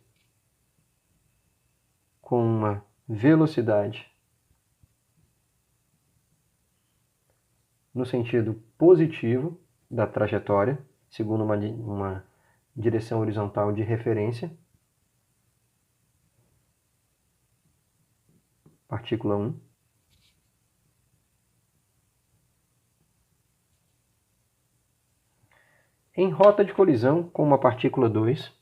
com uma velocidade no sentido positivo da trajetória, segundo uma direção horizontal de referência, partícula 1. Em rota de colisão com uma partícula 2,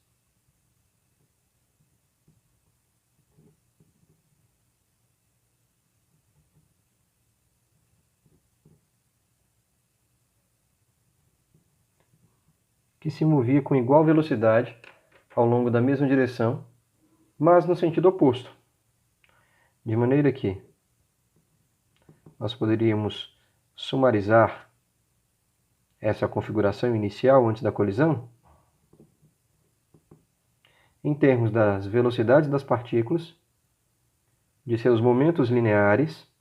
que se movia com igual velocidade ao longo da mesma direção, mas no sentido oposto. De maneira que nós poderíamos sumarizar essa configuração inicial antes da colisão em termos das velocidades das partículas, de seus momentos lineares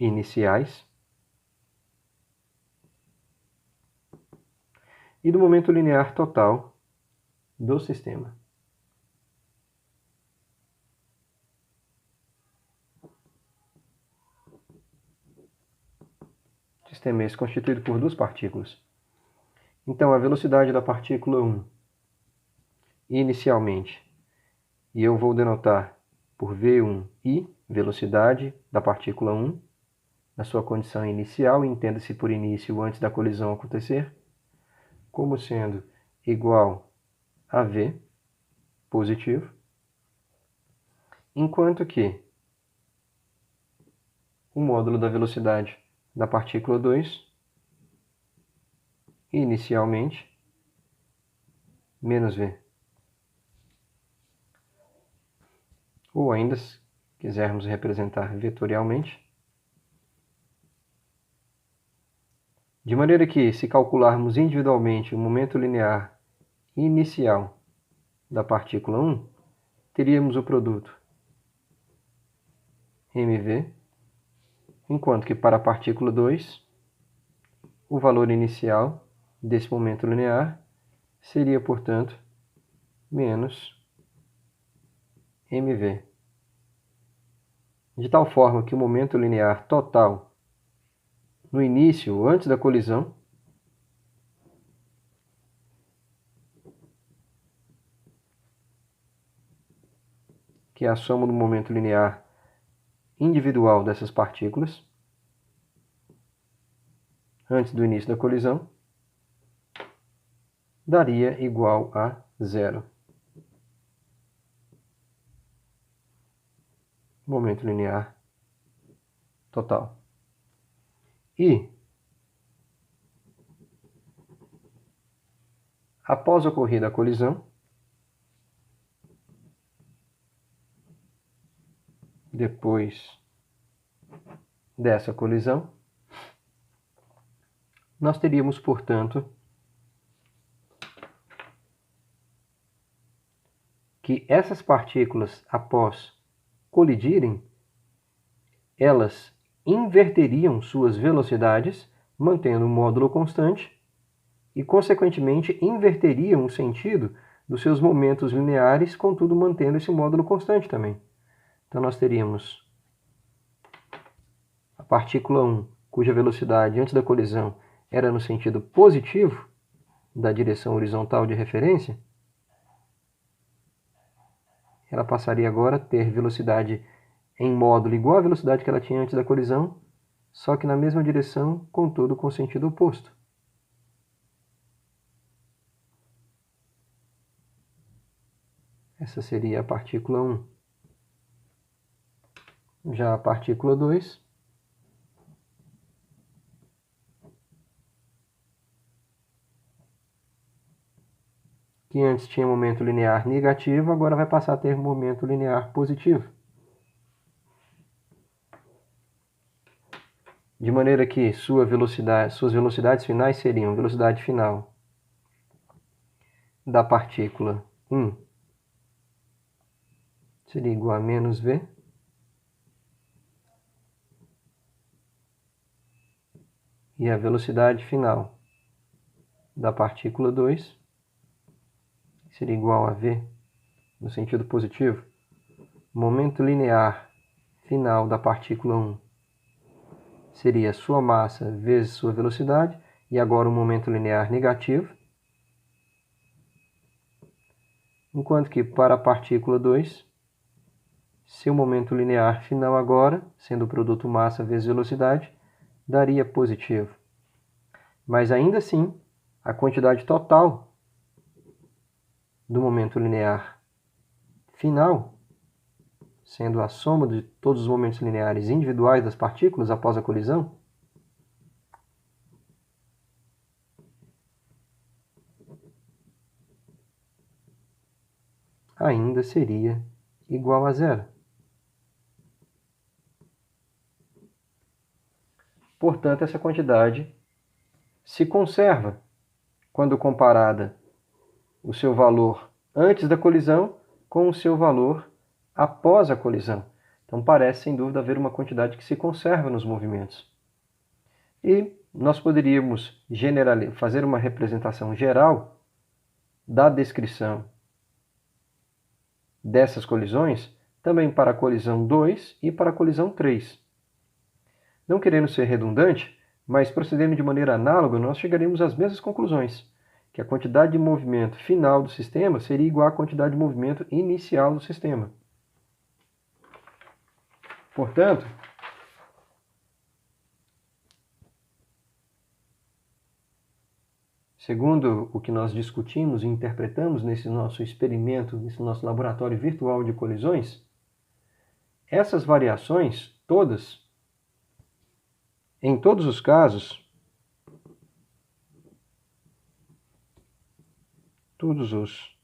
iniciais e do momento linear total do sistema. O sistema é constituído por duas partículas. Então, a velocidade da partícula 1, inicialmente, e eu vou denotar por V1i, velocidade da partícula 1, na sua condição inicial, entenda-se por início antes da colisão acontecer, como sendo igual a V, positivo, enquanto que o módulo da velocidade da partícula 2, inicialmente, menos V. Ou ainda, se quisermos representar vetorialmente, de maneira que, se calcularmos individualmente o momento linear inicial da partícula 1, teríamos o produto mv, enquanto que para a partícula 2, o valor inicial desse momento linear seria, portanto, menos mv. De tal forma que o momento linear total no início, antes da colisão, que é a soma do momento linear individual dessas partículas, antes do início da colisão, daria igual a zero. Momento linear total. E, após ocorrida a colisão, depois dessa colisão, nós teríamos, portanto, que essas partículas, após colidirem, elas inverteriam suas velocidades, mantendo o módulo constante, e, consequentemente, inverteriam o sentido dos seus momentos lineares, contudo mantendo esse módulo constante também. Então nós teríamos a partícula 1, cuja velocidade antes da colisão era no sentido positivo da direção horizontal de referência, ela passaria agora a ter velocidade em módulo igual à velocidade que ela tinha antes da colisão, só que na mesma direção, contudo com sentido oposto. Essa seria a partícula 1. Já a partícula 2, que antes tinha momento linear negativo, agora vai passar a ter momento linear positivo. De maneira que suas velocidades finais seriam velocidade final da partícula 1 seria igual a menos v, e a velocidade final da partícula 2 seria igual a v no sentido positivo. Momento linear final da partícula 1 seria sua massa vezes sua velocidade, e agora o momento linear negativo. Enquanto que para a partícula 2, seu momento linear final agora, sendo o produto massa vezes velocidade, daria positivo. Mas ainda assim, a quantidade total do momento linear final, sendo a soma de todos os momentos lineares individuais das partículas após a colisão, ainda seria igual a zero. Portanto, essa quantidade se conserva quando comparada o seu valor antes da colisão com o seu valor após a colisão. Então parece, sem dúvida, haver uma quantidade que se conserva nos movimentos. E nós poderíamos fazer uma representação geral da descrição dessas colisões também para a colisão 2 e para a colisão 3. Não querendo ser redundante, mas procedendo de maneira análoga, nós chegaremos às mesmas conclusões, que a quantidade de movimento final do sistema seria igual à quantidade de movimento inicial do sistema. Portanto, segundo o que nós discutimos e interpretamos nesse nosso experimento, nesse nosso laboratório virtual de colisões, essas variações todas, em todos os casos, todos os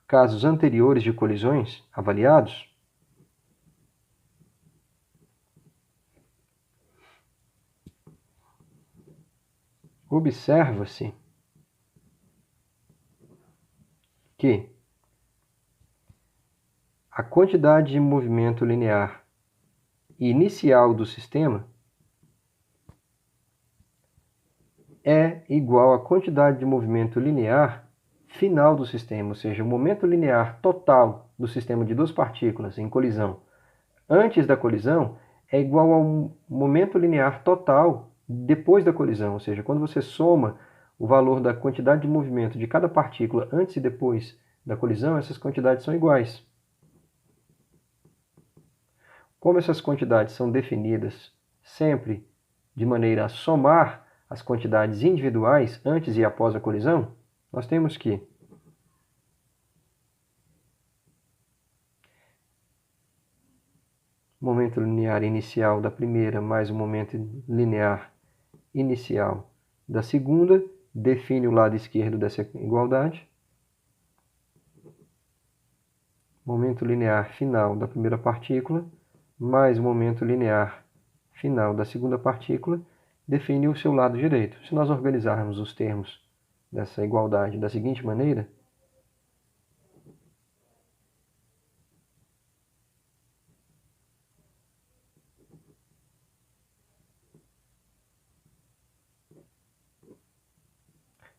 casos anteriores de colisões avaliados, observa-se que a quantidade de movimento linear inicial do sistema é igual à quantidade de movimento linear final do sistema, ou seja, o momento linear total do sistema de duas partículas em colisão antes da colisão é igual ao momento linear total depois da colisão, ou seja, quando você soma o valor da quantidade de movimento de cada partícula antes e depois da colisão, essas quantidades são iguais. Como essas quantidades são definidas sempre de maneira a somar as quantidades individuais antes e após a colisão, nós temos que o momento linear inicial da primeira mais o momento linear inicial da segunda define o lado esquerdo dessa igualdade, momento linear final da primeira partícula, mais o momento linear final da segunda partícula, define o seu lado direito. Se nós organizarmos os termos dessa igualdade da seguinte maneira,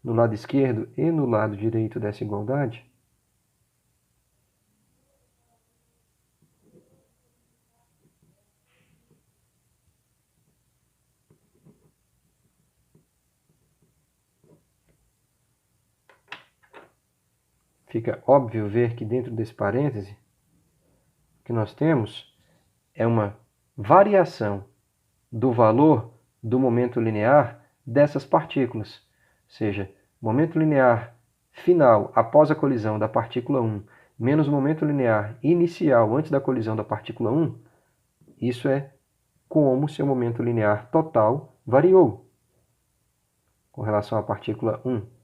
no lado esquerdo e no lado direito dessa igualdade, fica óbvio ver que dentro desse parêntese, o que nós temos é uma variação do valor do momento linear dessas partículas. Ou seja, momento linear final após a colisão da partícula 1 menos o momento linear inicial antes da colisão da partícula 1, isso é como seu momento linear total variou com relação à partícula 1.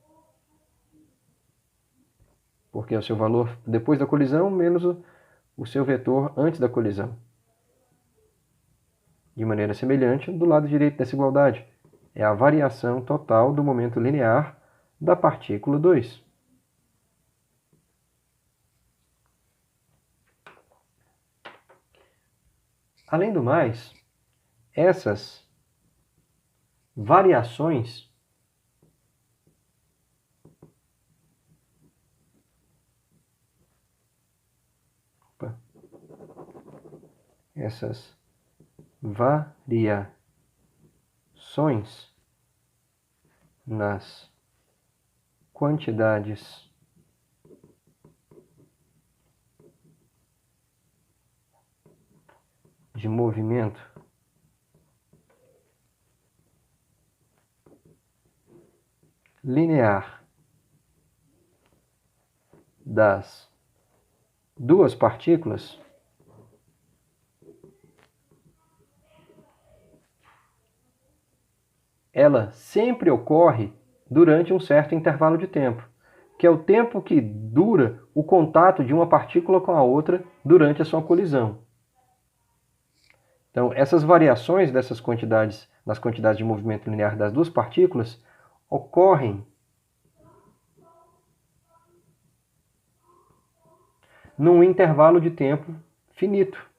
Porque é o seu valor depois da colisão menos o seu vetor antes da colisão. De maneira semelhante, do lado direito dessa igualdade, é a variação total do momento linear da partícula 2. Além do mais, essas variações nas quantidades de movimento linear das duas partículas ela sempre ocorre durante um certo intervalo de tempo, que é o tempo que dura o contato de uma partícula com a outra durante a sua colisão. Então, essas variações dessas quantidades, nas quantidades de movimento linear das duas partículas, ocorrem num intervalo de tempo finito.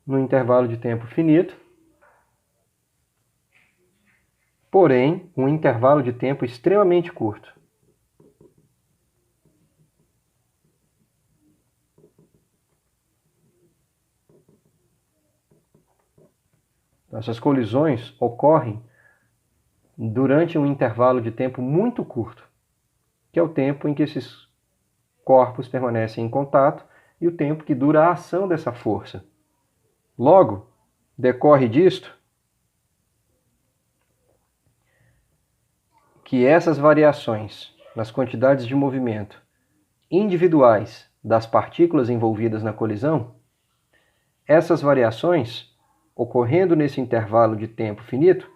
No intervalo de tempo finito, porém, um intervalo de tempo extremamente curto. Essas colisões ocorrem durante um intervalo de tempo muito curto, que é o tempo em que esses corpos permanecem em contato e o tempo que dura a ação dessa força. Logo, decorre disto que essas variações nas quantidades de movimento individuais das partículas envolvidas na colisão, essas variações, ocorrendo nesse intervalo de tempo finito,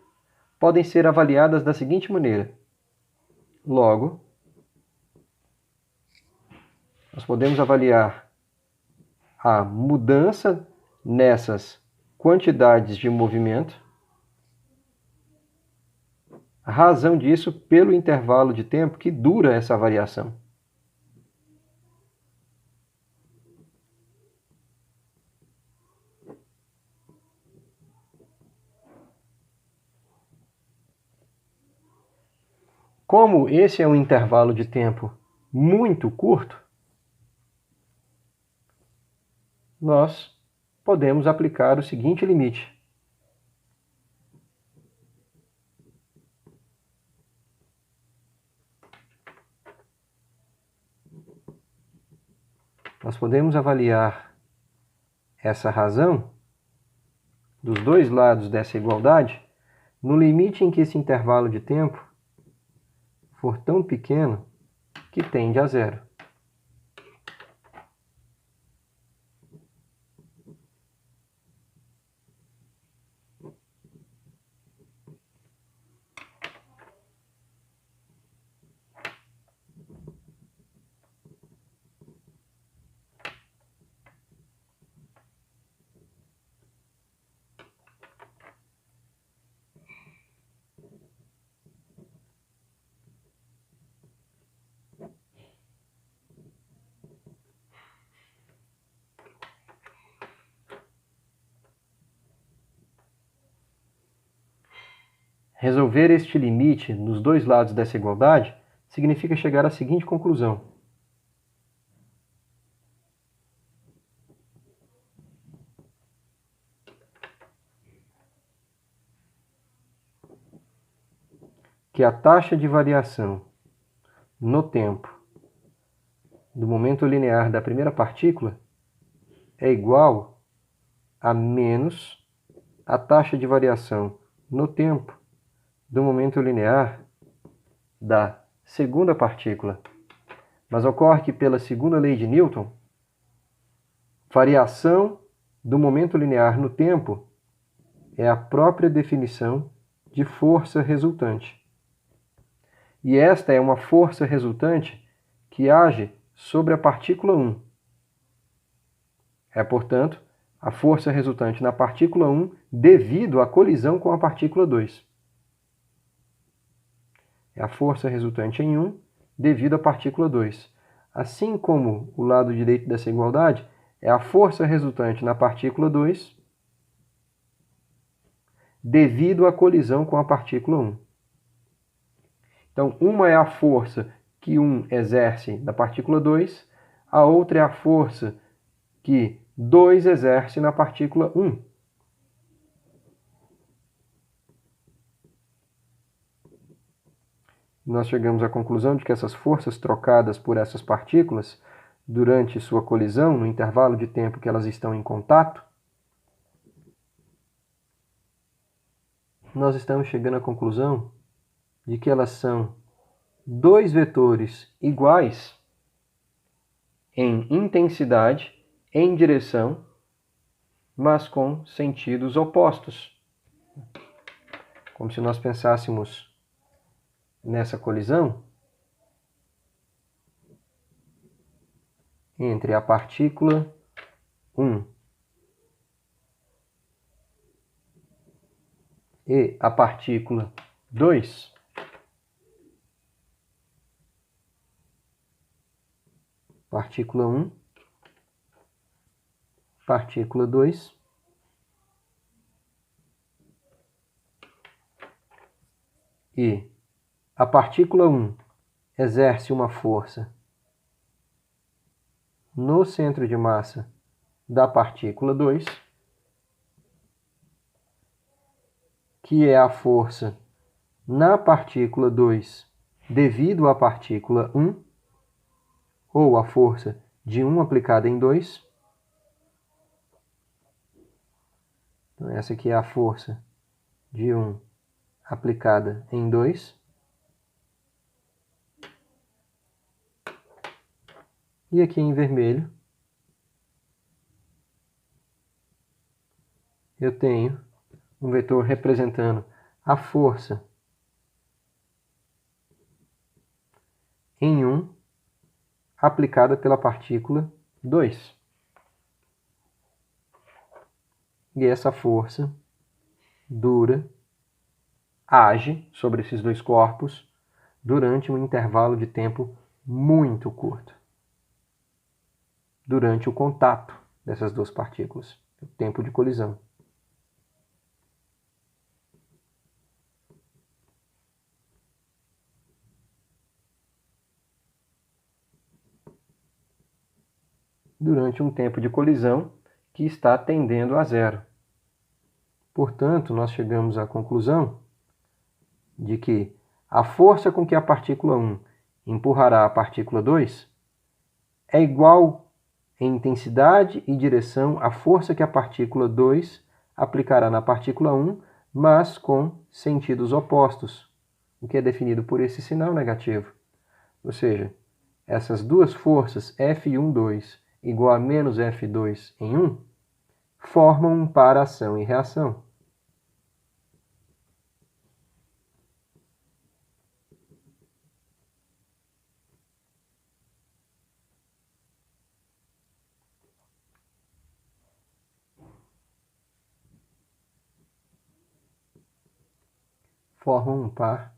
podem ser avaliadas da seguinte maneira. Logo, nós podemos avaliar a mudança nessas quantidades de movimento, a razão disso pelo intervalo de tempo que dura essa variação. Como esse é um intervalo de tempo muito curto, nós podemos aplicar o seguinte limite. Nós podemos avaliar essa razão dos dois lados dessa igualdade no limite em que esse intervalo de tempo for tão pequeno que tende a zero. Resolver este limite nos dois lados dessa igualdade significa chegar à seguinte conclusão. Que a taxa de variação no tempo do momento linear da primeira partícula é igual a menos a taxa de variação no tempo do momento linear da segunda partícula. Mas ocorre que, pela segunda lei de Newton, variação do momento linear no tempo é a própria definição de força resultante. E esta é uma força resultante que age sobre a partícula 1. É, portanto, a força resultante na partícula 1 devido à colisão com a partícula 2. É a força resultante em 1 devido à partícula 2. Assim como o lado direito dessa igualdade é a força resultante na partícula 2 devido à colisão com a partícula 1. Então, uma é a força que 1 exerce na partícula 2, a outra é a força que 2 exerce na partícula 1. Nós chegamos à conclusão de que essas forças trocadas por essas partículas durante sua colisão, no intervalo de tempo que elas estão em contato, nós estamos chegando à conclusão de que elas são dois vetores iguais em intensidade, em direção, mas com sentidos opostos. Como se nós pensássemos nessa colisão entre a partícula 1 e a partícula 2, partícula 1, partícula 2, e a partícula 1 exerce uma força no centro de massa da partícula 2, que é a força na partícula 2 devido à partícula 1, ou a força de 1 aplicada em 2. Então, essa aqui é a força de 1 aplicada em 2. E aqui em vermelho, eu tenho um vetor representando a força em 1 aplicada pela partícula 2. E essa força age sobre esses dois corpos durante um intervalo de tempo muito curto. Durante o contato dessas duas partículas, o tempo de colisão. Durante um tempo de colisão que está tendendo a zero. Portanto, nós chegamos à conclusão de que a força com que a partícula 1 empurrará a partícula 2 é igual em intensidade e direção à força que a partícula 2 aplicará na partícula 1, mas com sentidos opostos, o que é definido por esse sinal negativo. Ou seja, essas duas forças F1,2 igual a menos F2 em 1, formam um par ação e reação. Formam um par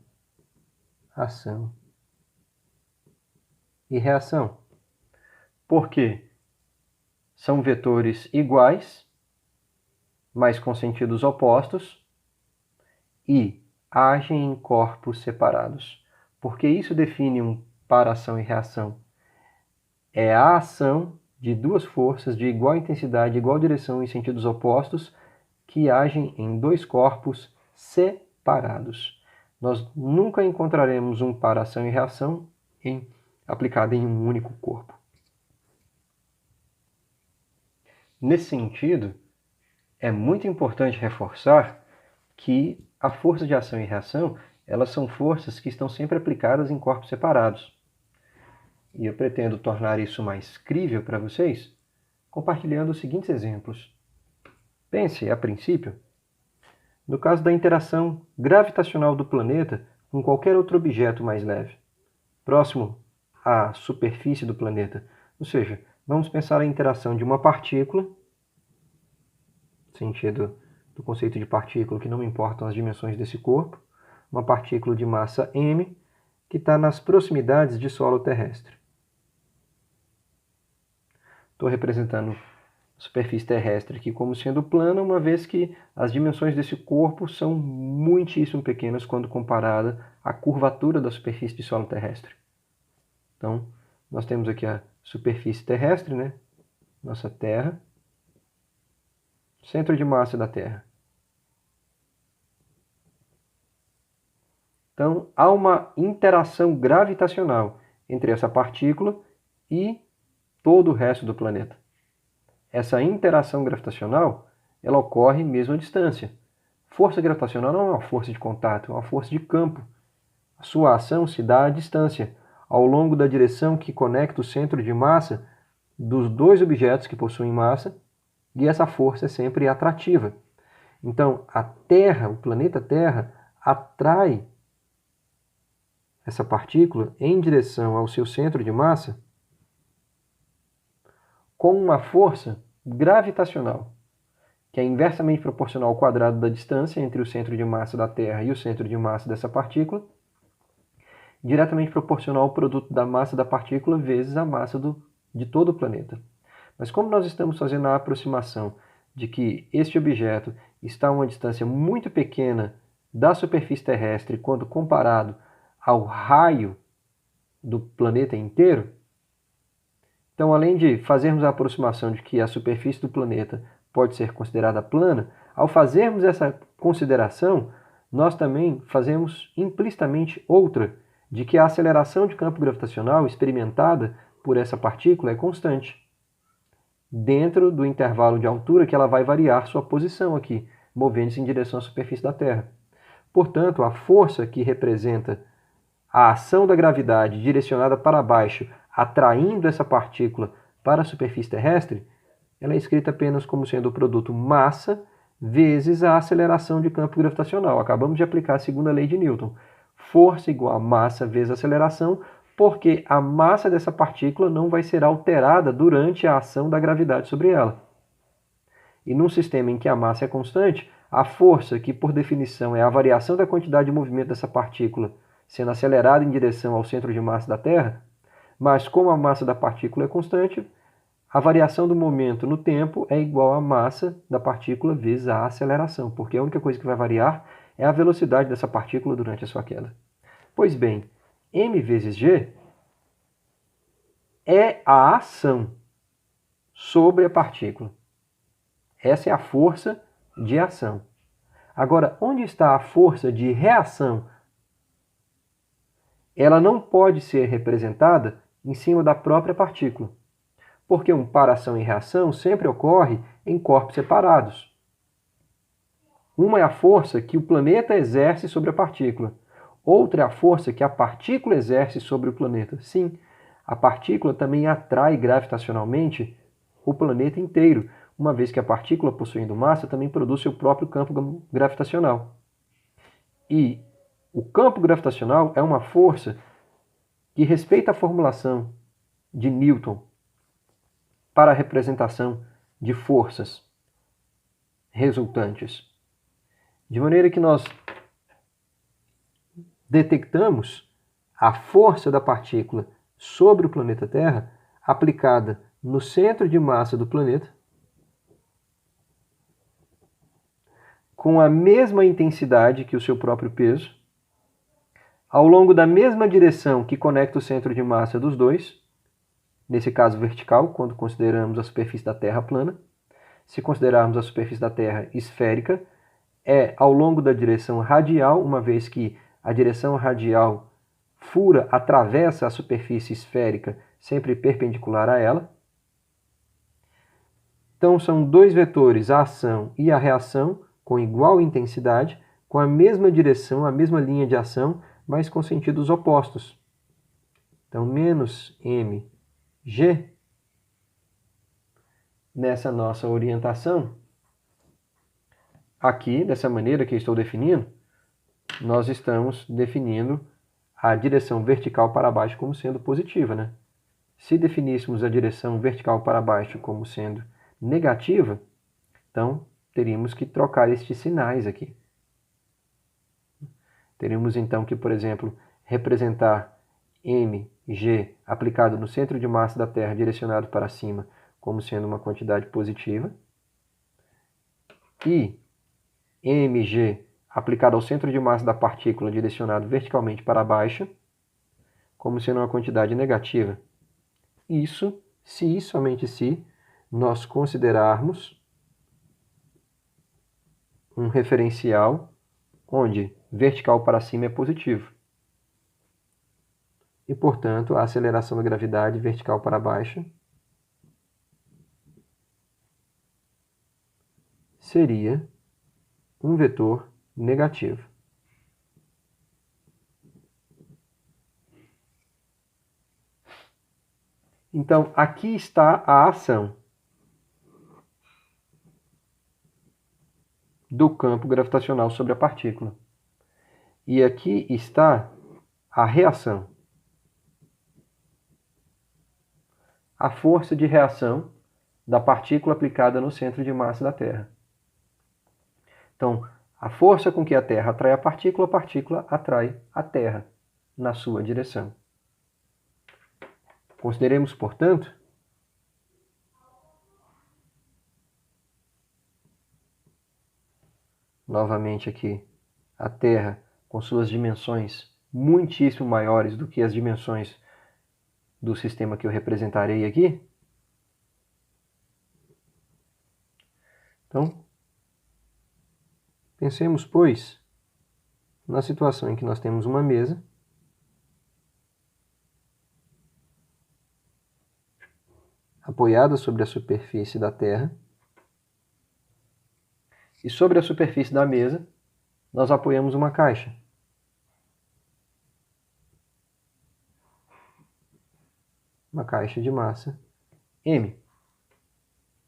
ação e reação. Por quê? São vetores iguais, mas com sentidos opostos, e agem em corpos separados. Porque isso define um para-ação e reação. É a ação de duas forças de igual intensidade, igual direção em sentidos opostos, que agem em dois corpos separados. Nós nunca encontraremos um para-ação e reação aplicado em um único corpo. Nesse sentido, é muito importante reforçar que a força de ação e reação, elas são forças que estão sempre aplicadas em corpos separados. E eu pretendo tornar isso mais crível para vocês, compartilhando os seguintes exemplos. Pense, a princípio, no caso da interação gravitacional do planeta com qualquer outro objeto mais leve, próximo à superfície do planeta. Ou seja, vamos pensar a interação de uma partícula, no sentido do conceito de partícula, que não importam as dimensões desse corpo, uma partícula de massa m, que está nas proximidades de solo terrestre. Estou representando a superfície terrestre aqui como sendo plana, uma vez que as dimensões desse corpo são muitíssimo pequenas quando comparada à curvatura da superfície de solo terrestre. Então, nós temos aqui a superfície terrestre, né? Nossa Terra, centro de massa da Terra. Então, há uma interação gravitacional entre essa partícula e todo o resto do planeta. Essa interação gravitacional, ela ocorre mesmo à distância. Força gravitacional não é uma força de contato, é uma força de campo. A sua ação se dá à distância, ao longo da direção que conecta o centro de massa dos dois objetos que possuem massa, e essa força é sempre atrativa. Então, a Terra, o planeta Terra, atrai essa partícula em direção ao seu centro de massa com uma força gravitacional, que é inversamente proporcional ao quadrado da distância entre o centro de massa da Terra e o centro de massa dessa partícula, diretamente proporcional ao produto da massa da partícula vezes a massa de todo o planeta. Mas como nós estamos fazendo a aproximação de que este objeto está a uma distância muito pequena da superfície terrestre quando comparado ao raio do planeta inteiro, então, além de fazermos a aproximação de que a superfície do planeta pode ser considerada plana, ao fazermos essa consideração, nós também fazemos implicitamente outra, de que a aceleração de campo gravitacional experimentada por essa partícula é constante, dentro do intervalo de altura que ela vai variar sua posição aqui, movendo-se em direção à superfície da Terra. Portanto, a força que representa a ação da gravidade direcionada para baixo, atraindo essa partícula para a superfície terrestre, ela é escrita apenas como sendo o produto massa vezes a aceleração de campo gravitacional. Acabamos de aplicar a segunda lei de Newton. Força igual a massa vezes aceleração, porque a massa dessa partícula não vai ser alterada durante a ação da gravidade sobre ela. E num sistema em que a massa é constante, a força, que por definição é a variação da quantidade de movimento dessa partícula sendo acelerada em direção ao centro de massa da Terra, mas como a massa da partícula é constante, a variação do momento no tempo é igual à massa da partícula vezes a aceleração, porque a única coisa que vai variar é a velocidade dessa partícula durante a sua queda. Pois bem, m vezes g é a ação sobre a partícula. Essa é a força de ação. Agora, onde está a força de reação? Ela não pode ser representada em cima da própria partícula, porque um para-ação e reação sempre ocorre em corpos separados. Uma é a força que o planeta exerce sobre a partícula, outra é a força que a partícula exerce sobre o planeta. Sim, a partícula também atrai gravitacionalmente o planeta inteiro, uma vez que a partícula, possuindo massa, também produz seu próprio campo gravitacional. E o campo gravitacional é uma força que respeita a formulação de Newton para a representação de forças resultantes. De maneira que nós detectamos a força da partícula sobre o planeta Terra aplicada no centro de massa do planeta, com a mesma intensidade que o seu próprio peso, ao longo da mesma direção que conecta o centro de massa dos dois, nesse caso vertical, quando consideramos a superfície da Terra plana. Se considerarmos a superfície da Terra esférica, é ao longo da direção radial, uma vez que a direção radial atravessa a superfície esférica, sempre perpendicular a ela. Então, são dois vetores, a ação e a reação, com igual intensidade, com a mesma direção, a mesma linha de ação, mas com sentidos opostos. Então, menos mg, nessa nossa orientação, aqui, dessa maneira que eu estou definindo, nós estamos definindo a direção vertical para baixo como sendo positiva, né? Se definíssemos a direção vertical para baixo como sendo negativa, então teríamos que trocar estes sinais aqui. Teríamos então que, por exemplo, representar mg aplicado no centro de massa da Terra direcionado para cima como sendo uma quantidade positiva, e mg aplicado ao centro de massa da partícula direcionado verticalmente para baixo como sendo uma quantidade negativa. Isso, se e somente se, nós considerarmos um referencial onde vertical para cima é positivo. E, portanto, a aceleração da gravidade vertical para baixo seria um vetor negativo. Então, aqui está a ação do campo gravitacional sobre a partícula. E aqui está a reação. A força de reação da partícula aplicada no centro de massa da Terra. Então, a força com que a Terra atrai a partícula atrai a Terra na sua direção. Consideremos, portanto, novamente aqui, a Terra com suas dimensões muitíssimo maiores do que as dimensões do sistema que eu representarei aqui. Então, pensemos, pois, na situação em que nós temos uma mesa apoiada sobre a superfície da Terra, e sobre a superfície da mesa nós apoiamos uma caixa. Uma caixa de massa M.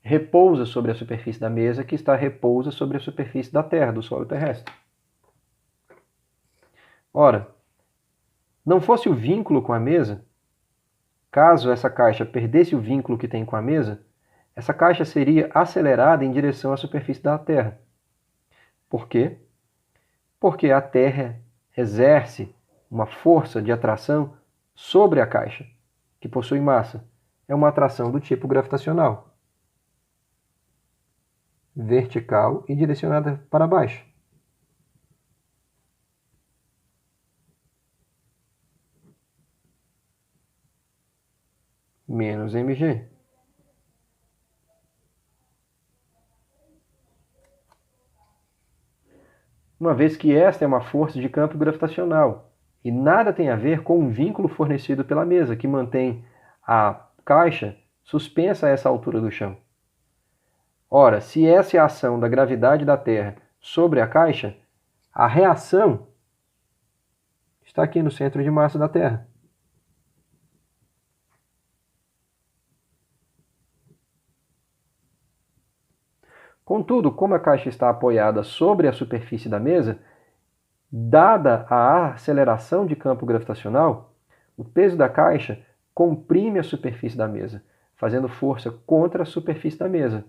Repousa sobre a superfície da mesa, que repousa sobre a superfície da Terra, do solo terrestre. Ora, não fosse o vínculo com a mesa, caso essa caixa perdesse o vínculo que tem com a mesa, essa caixa seria acelerada em direção à superfície da Terra. Por quê? Porque a Terra exerce uma força de atração sobre a caixa, que possui massa. É uma atração do tipo gravitacional, vertical e direcionada para baixo. Menos mg. Uma vez que esta é uma força de campo gravitacional e nada tem a ver com o vínculo fornecido pela mesa, que mantém a caixa suspensa a essa altura do chão. Ora, se essa é a ação da gravidade da Terra sobre a caixa, a reação está aqui no centro de massa da Terra. Contudo, como a caixa está apoiada sobre a superfície da mesa, dada a aceleração de campo gravitacional, o peso da caixa comprime a superfície da mesa, fazendo força contra a superfície da mesa,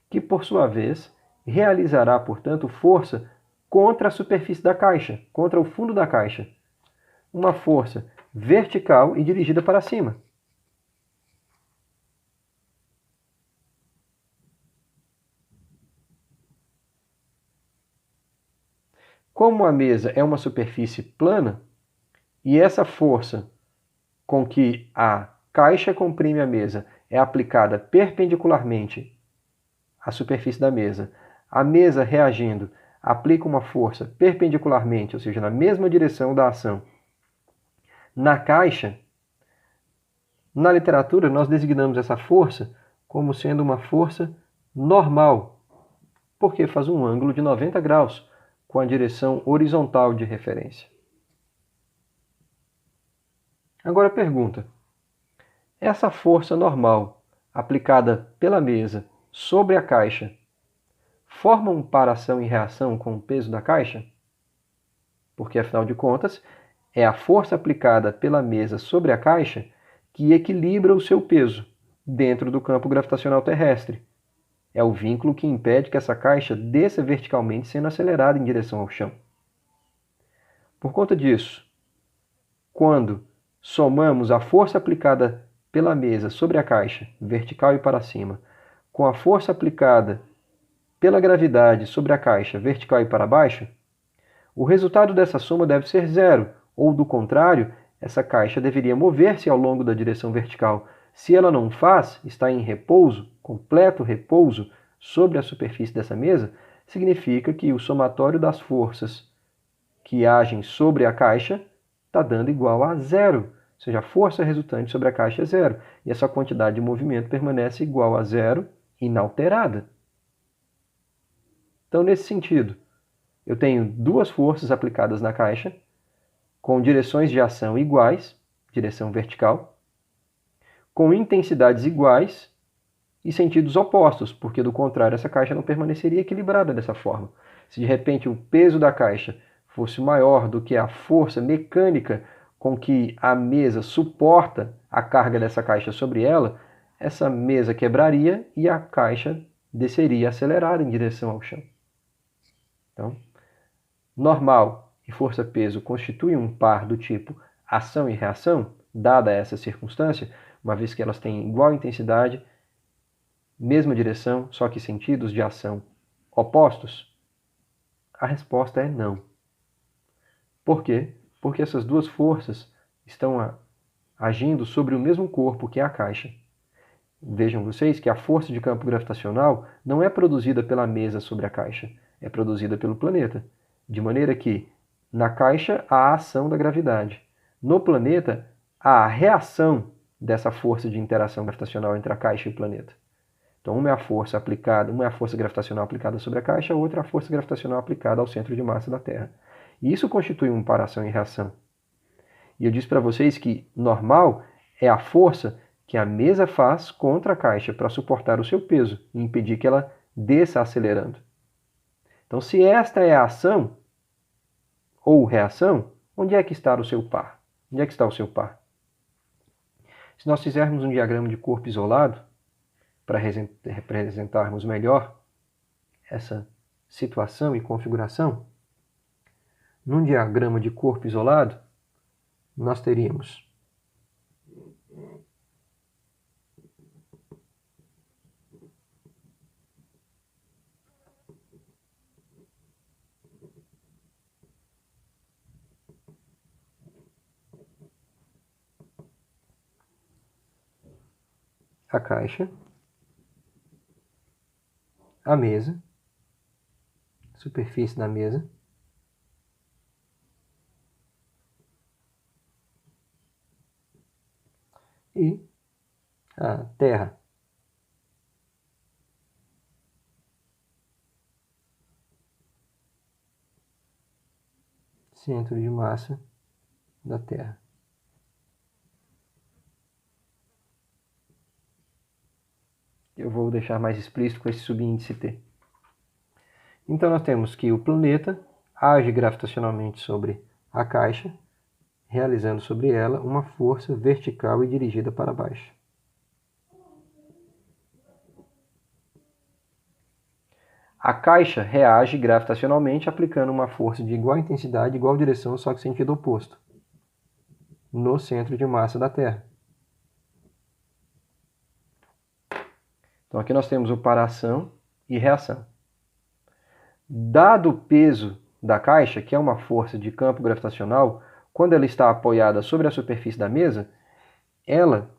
que, por sua vez, realizará, portanto, força contra a superfície da caixa, contra o fundo da caixa. Uma força vertical e dirigida para cima. Como a mesa é uma superfície plana, e essa força com que a caixa comprime a mesa é aplicada perpendicularmente à superfície da mesa, a mesa reagindo aplica uma força perpendicularmente, ou seja, na mesma direção da ação, na caixa, na literatura nós designamos essa força como sendo uma força normal, porque faz um ângulo de 90 graus com a direção horizontal de referência. Agora pergunta: essa força normal aplicada pela mesa sobre a caixa forma um par-ação e reação com o peso da caixa? Porque, afinal de contas, é a força aplicada pela mesa sobre a caixa que equilibra o seu peso dentro do campo gravitacional terrestre. É o vínculo que impede que essa caixa desça verticalmente sendo acelerada em direção ao chão. Por conta disso, quando somamos a força aplicada pela mesa sobre a caixa, vertical e para cima, com a força aplicada pela gravidade sobre a caixa, vertical e para baixo, o resultado dessa soma deve ser zero, ou do contrário, essa caixa deveria mover-se ao longo da direção vertical. Se ela não faz, está em repouso, completo repouso, sobre a superfície dessa mesa, significa que o somatório das forças que agem sobre a caixa está dando igual a zero. Ou seja, a força resultante sobre a caixa é zero. E essa quantidade de movimento permanece igual a zero, inalterada. Então, nesse sentido, eu tenho duas forças aplicadas na caixa, com direções de ação iguais, direção vertical, com intensidades iguais e sentidos opostos, porque do contrário essa caixa não permaneceria equilibrada dessa forma. Se de repente o peso da caixa fosse maior do que a força mecânica com que a mesa suporta a carga dessa caixa sobre ela, essa mesa quebraria e a caixa desceria acelerada em direção ao chão. Então, normal e força-peso constituem um par do tipo ação e reação, dada essa circunstância, uma vez que elas têm igual intensidade, mesma direção, só que sentidos de ação opostos? A resposta é não. Por quê? Porque essas duas forças estão agindo sobre o mesmo corpo que é a caixa. Vejam vocês que a força de campo gravitacional não é produzida pela mesa sobre a caixa, é produzida pelo planeta. De maneira que, na caixa, há a ação da gravidade. No planeta, há a reação dessa força de interação gravitacional entre a caixa e o planeta. Então, uma é a força aplicada, uma é a força gravitacional aplicada sobre a caixa, a outra é a força gravitacional aplicada ao centro de massa da Terra. E isso constitui um par ação e reação. E eu disse para vocês que normal é a força que a mesa faz contra a caixa para suportar o seu peso e impedir que ela desça acelerando. Então, se esta é a ação ou reação, onde é que está o seu par? Onde é que está o seu par? Se nós fizermos um diagrama de corpo isolado, para representarmos melhor essa situação e configuração, num diagrama de corpo isolado, nós teríamos a caixa, a mesa, superfície da mesa, e a Terra. Centro de massa da Terra. Eu vou deixar mais explícito com esse subíndice T. Então nós temos que o planeta age gravitacionalmente sobre a caixa, realizando sobre ela uma força vertical e dirigida para baixo. A caixa reage gravitacionalmente aplicando uma força de igual intensidade, igual direção, só que sentido oposto, no centro de massa da Terra. Então aqui nós temos o par ação e reação. Dado o peso da caixa, que é uma força de campo gravitacional, quando ela está apoiada sobre a superfície da mesa, ela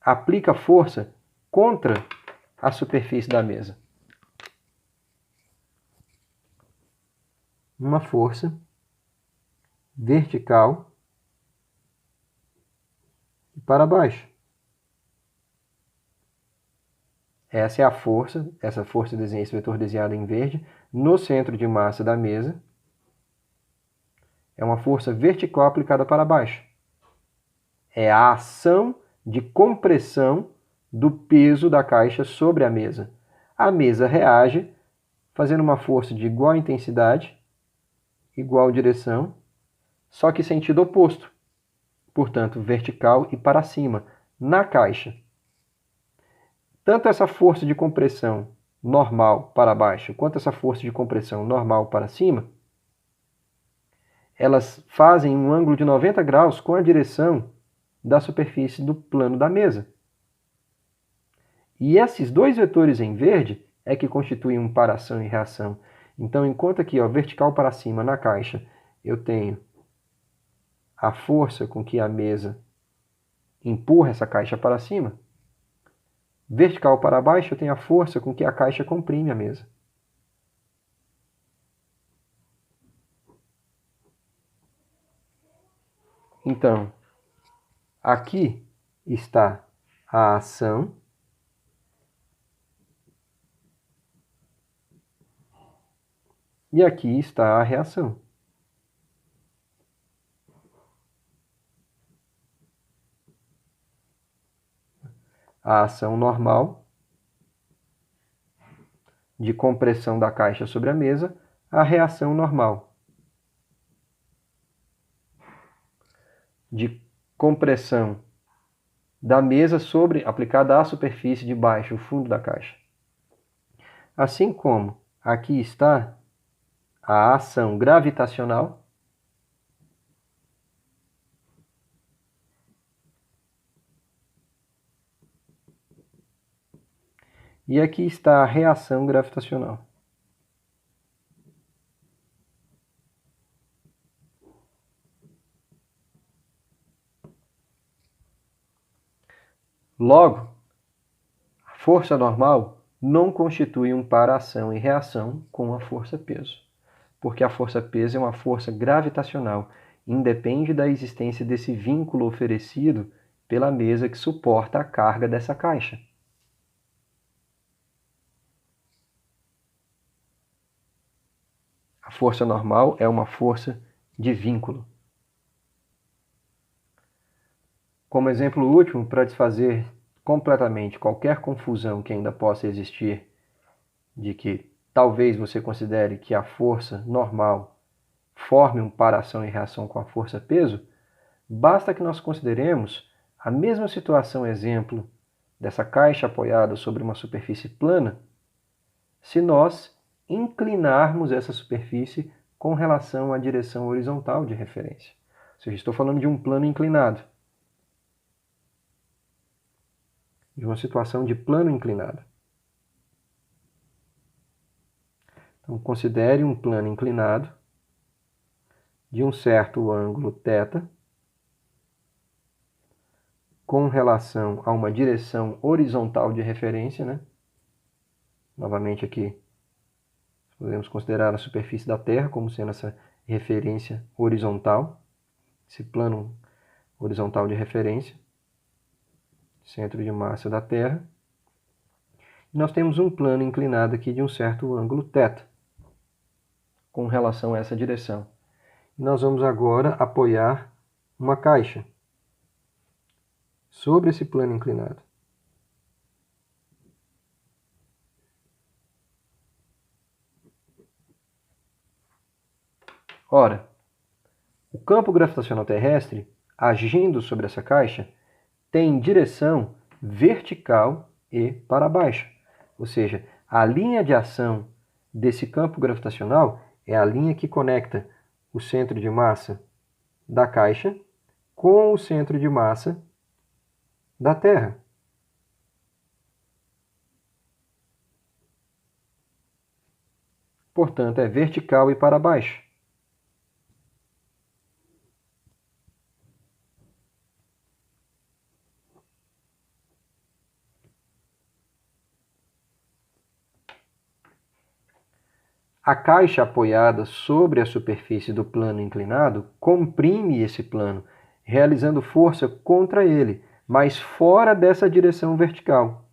aplica força contra a superfície da mesa. Uma força vertical e para baixo. Essa é a força, essa força desenha esse vetor desenhado em verde, no centro de massa da mesa. É uma força vertical aplicada para baixo. É a ação de compressão do peso da caixa sobre a mesa. A mesa reage fazendo uma força de igual intensidade, igual direção, só que sentido oposto. Portanto, vertical e para cima, na caixa. Tanto essa força de compressão normal para baixo, quanto essa força de compressão normal para cima, elas fazem um ângulo de 90 graus com a direção da superfície do plano da mesa. E esses dois vetores em verde é que constituem um para ação e reação. Então, enquanto aqui, vertical para cima na caixa, eu tenho a força com que a mesa empurra essa caixa para cima, vertical para baixo, eu tenho a força com que a caixa comprime a mesa. Então, aqui está a ação e aqui está a reação. A ação normal de compressão da caixa sobre a mesa, a reação normal de compressão da mesa aplicada à superfície de baixo, o fundo da caixa. Assim como aqui está a ação gravitacional e aqui está a reação gravitacional. Logo, a força normal não constitui um para-ação e reação com a força-peso, porque a força-peso é uma força gravitacional, independe da existência desse vínculo oferecido pela mesa que suporta a carga dessa caixa. A força normal é uma força de vínculo. Como exemplo último, para desfazer completamente qualquer confusão que ainda possa existir de que talvez você considere que a força normal forme um para-ação e reação com a força-peso, basta que nós consideremos a mesma situação exemplo dessa caixa apoiada sobre uma superfície plana, se nós inclinarmos essa superfície com relação à direção horizontal de referência. Ou seja, estou falando de um plano inclinado, de uma situação de plano inclinado. Então, considere um plano inclinado de um certo ângulo θ com relação a uma direção horizontal de referência, né? Novamente aqui, podemos considerar a superfície da Terra como sendo essa referência horizontal, esse plano horizontal de referência, centro de massa da Terra. E nós temos um plano inclinado aqui de um certo ângulo θ com relação a essa direção. E nós vamos agora apoiar uma caixa sobre esse plano inclinado. Ora, o campo gravitacional terrestre, agindo sobre essa caixa, tem direção vertical e para baixo. Ou seja, a linha de ação desse campo gravitacional é a linha que conecta o centro de massa da caixa com o centro de massa da Terra. portanto, é vertical e para baixo. A caixa apoiada sobre a superfície do plano inclinado comprime esse plano, realizando força contra ele, mas fora dessa direção vertical.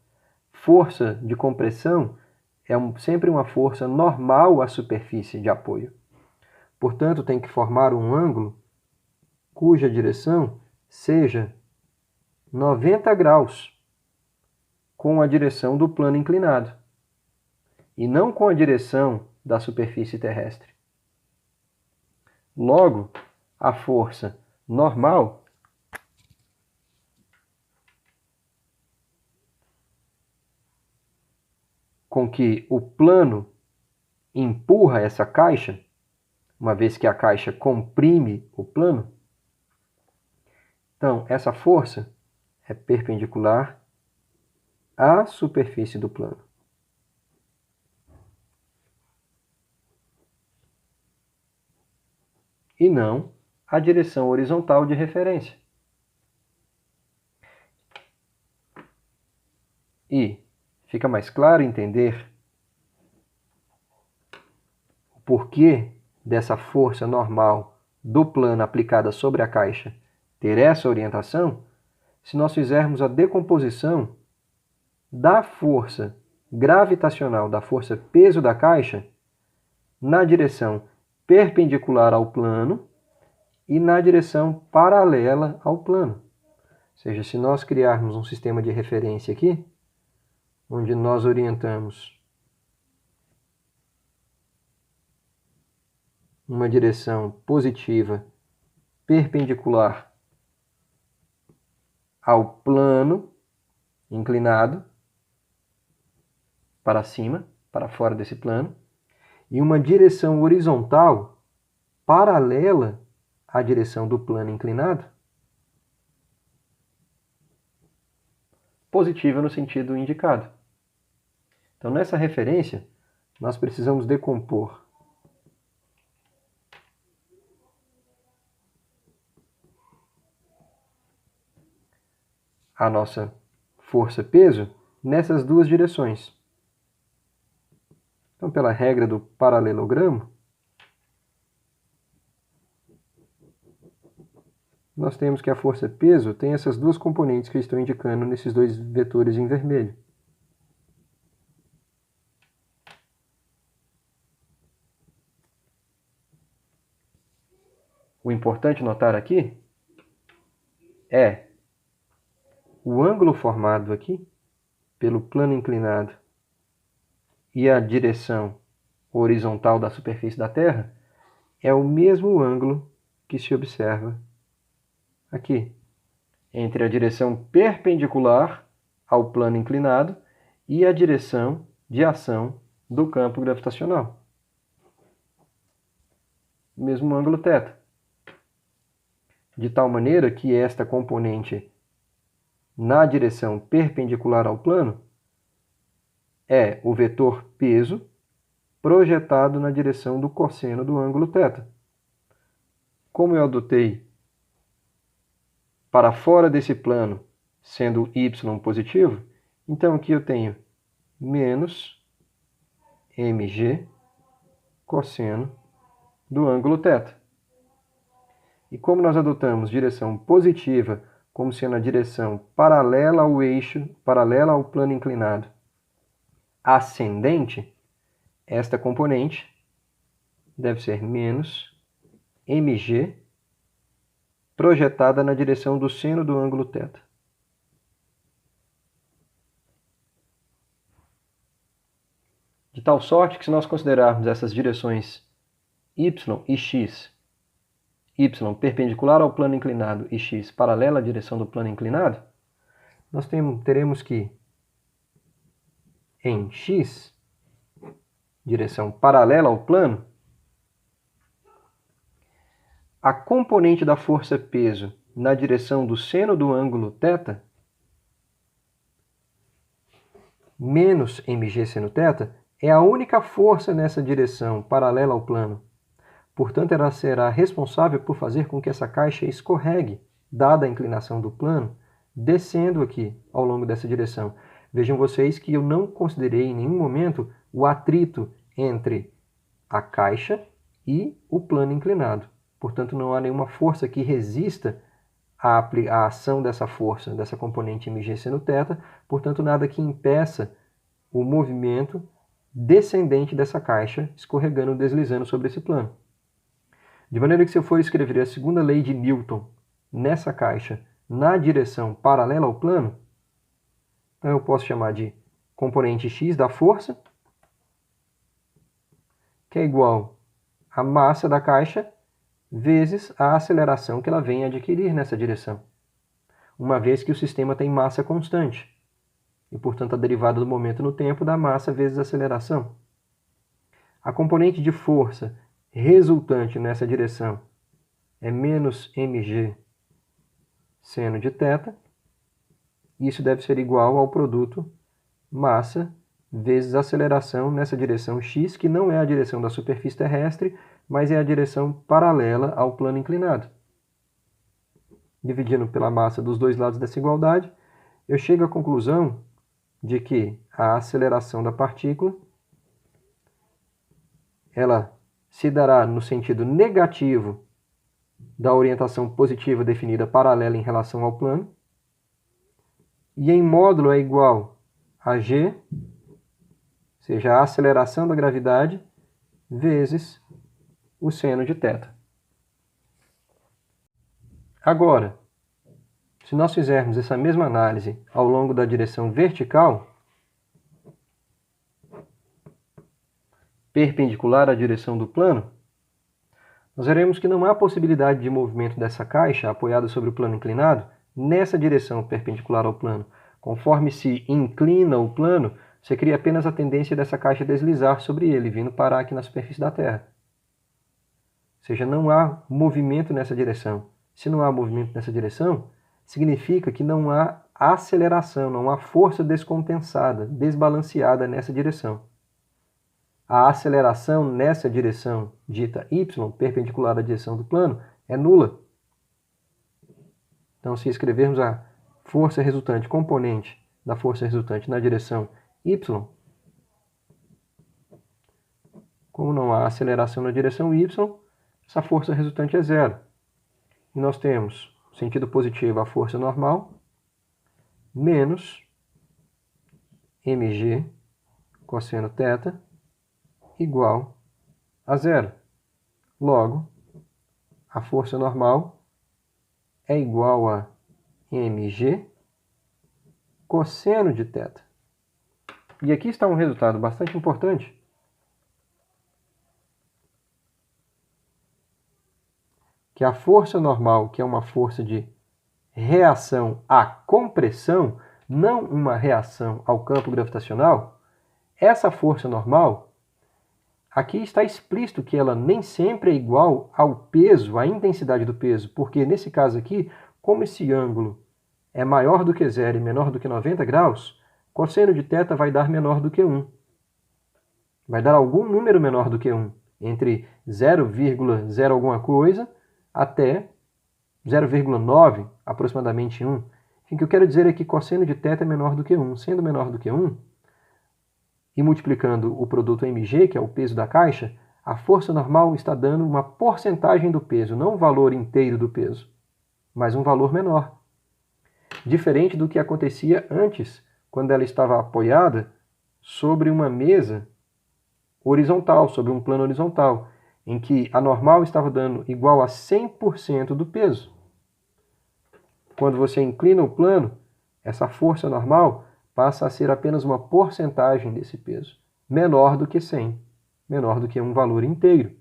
Força de compressão é sempre uma força normal à superfície de apoio. Portanto, tem que formar um ângulo cuja direção seja 90 graus com a direção do plano inclinado e não com a direção da superfície terrestre. Logo, a força normal com que o plano empurra essa caixa, uma vez que a caixa comprime o plano, então essa força é perpendicular à superfície do plano. E não a direção horizontal de referência. E fica mais claro entender o porquê dessa força normal do plano aplicada sobre a caixa ter essa orientação, se nós fizermos a decomposição da força gravitacional, da força peso da caixa, na direção perpendicular ao plano e na direção paralela ao plano. Ou seja, se nós criarmos um sistema de referência aqui, onde nós orientamos uma direção positiva perpendicular ao plano inclinado para cima, para fora desse plano, e uma direção horizontal paralela à direção do plano inclinado, positiva no sentido indicado. Então, nessa referência, nós precisamos decompor a nossa força-peso nessas duas direções. Então, pela regra do paralelogramo, nós temos que a força-peso tem essas duas componentes que eu estou indicando nesses dois vetores em vermelho. O importante notar aqui é o ângulo formado aqui pelo plano inclinado e a direção horizontal da superfície da Terra é o mesmo ângulo que se observa aqui, entre a direção perpendicular ao plano inclinado e a direção de ação do campo gravitacional. O mesmo ângulo θ. De tal maneira que esta componente na direção perpendicular ao plano é o vetor peso projetado na direção do cosseno do ângulo θ. Como eu adotei para fora desse plano, sendo y positivo, então aqui eu tenho menos mg cosseno do ângulo θ. E como nós adotamos direção positiva como sendo a direção paralela ao eixo, paralela ao plano inclinado, ascendente, esta componente deve ser menos mg projetada na direção do seno do ângulo θ. De tal sorte que, se nós considerarmos essas direções y e x, y perpendicular ao plano inclinado e x paralela à direção do plano inclinado, nós teremos que, em x, direção paralela ao plano, a componente da força-peso na direção do seno do ângulo θ, menos mg seno θ, é a única força nessa direção, paralela ao plano. Portanto, ela será responsável por fazer com que essa caixa escorregue, dada a inclinação do plano, descendo aqui ao longo dessa direção. Vejam vocês que eu não considerei em nenhum momento o atrito entre a caixa e o plano inclinado. Portanto, não há nenhuma força que resista à ação dessa força, dessa componente mg seno θ, portanto, nada que impeça o movimento descendente dessa caixa, escorregando, deslizando sobre esse plano. De maneira que se eu for escrever a segunda lei de Newton nessa caixa, na direção paralela ao plano, então eu posso chamar de componente x da força, que é igual à massa da caixa vezes a aceleração que ela vem adquirir nessa direção, uma vez que o sistema tem massa constante, e portanto a derivada do momento no tempo da massa vezes a aceleração. A componente de força resultante nessa direção é menos mg seno de θ. Isso deve ser igual ao produto massa vezes aceleração nessa direção x, que não é a direção da superfície terrestre, mas é a direção paralela ao plano inclinado. Dividindo pela massa dos dois lados dessa igualdade, eu chego à conclusão de que a aceleração da partícula ela se dará no sentido negativo da orientação positiva definida paralela em relação ao plano, e em módulo é igual a g, ou seja, a aceleração da gravidade, vezes o seno de θ. Agora, se nós fizermos essa mesma análise ao longo da direção vertical, perpendicular à direção do plano, nós veremos que não há possibilidade de movimento dessa caixa apoiada sobre o plano inclinado nessa direção perpendicular ao plano. Conforme se inclina o plano, você cria apenas a tendência dessa caixa deslizar sobre ele, vindo parar aqui na superfície da Terra. Ou seja, não há movimento nessa direção. Se não há movimento nessa direção, significa que não há aceleração, não há força descompensada, desbalanceada nessa direção. A aceleração nessa direção, dita y, perpendicular à direção do plano, é nula. Então, se escrevermos a força resultante, componente da força resultante na direção y, como não há aceleração na direção y, essa força resultante é zero. E nós temos, no sentido positivo, a força normal, menos mg cosseno θ, igual a zero. Logo, a força normal é igual a mg cosseno de θ. E aqui está um resultado bastante importante. Que a força normal, que é uma força de reação à compressão, não uma reação ao campo gravitacional, essa força normal, aqui está explícito que ela nem sempre é igual ao peso, à intensidade do peso, porque nesse caso aqui, como esse ângulo é maior do que zero e menor do que 90 graus, cosseno de θ vai dar menor do que 1. Vai dar algum número menor do que 1, entre 0,0 alguma coisa até 0,9, aproximadamente 1. O que eu quero dizer é que cosseno de θ é menor do que 1. Sendo menor do que 1, e multiplicando o produto mg, que é o peso da caixa, a força normal está dando uma porcentagem do peso, não o valor inteiro do peso, mas um valor menor. Diferente do que acontecia antes, quando ela estava apoiada sobre uma mesa horizontal, sobre um plano horizontal, em que a normal estava dando igual a 100% do peso. Quando você inclina o plano, essa força normal passa a ser apenas uma porcentagem desse peso, menor do que 100, menor do que um valor inteiro.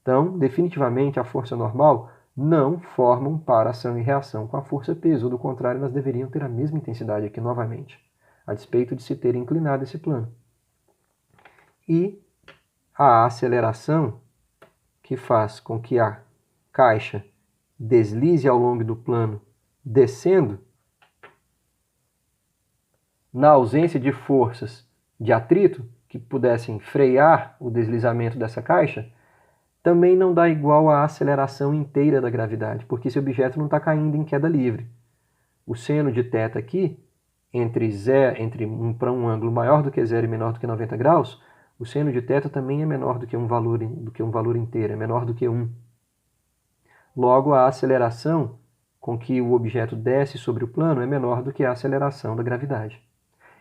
Então, definitivamente, a força normal não formam par ação e reação com a força peso, do contrário, elas deveriam ter a mesma intensidade aqui novamente, a despeito de se ter inclinado esse plano. E a aceleração, que faz com que a caixa deslize ao longo do plano, descendo, na ausência de forças de atrito que pudessem frear o deslizamento dessa caixa, também não dá igual à aceleração inteira da gravidade, porque esse objeto não está caindo em queda livre. O seno de θ aqui, para um ângulo maior do que 0 e menor do que 90 graus, o seno de θ também é menor do que um valor inteiro, é menor do que 1. Logo, a aceleração com que o objeto desce sobre o plano é menor do que a aceleração da gravidade.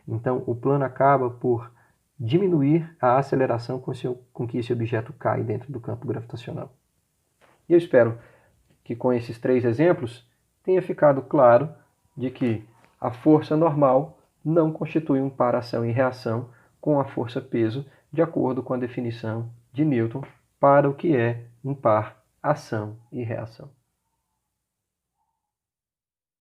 Então, o plano acaba por diminuir a aceleração com que esse objeto cai dentro do campo gravitacional. E eu espero que com esses 3 exemplos tenha ficado claro de que a força normal não constitui um par ação e reação com a força-peso, de acordo com a definição de Newton para o que é um par ação e reação.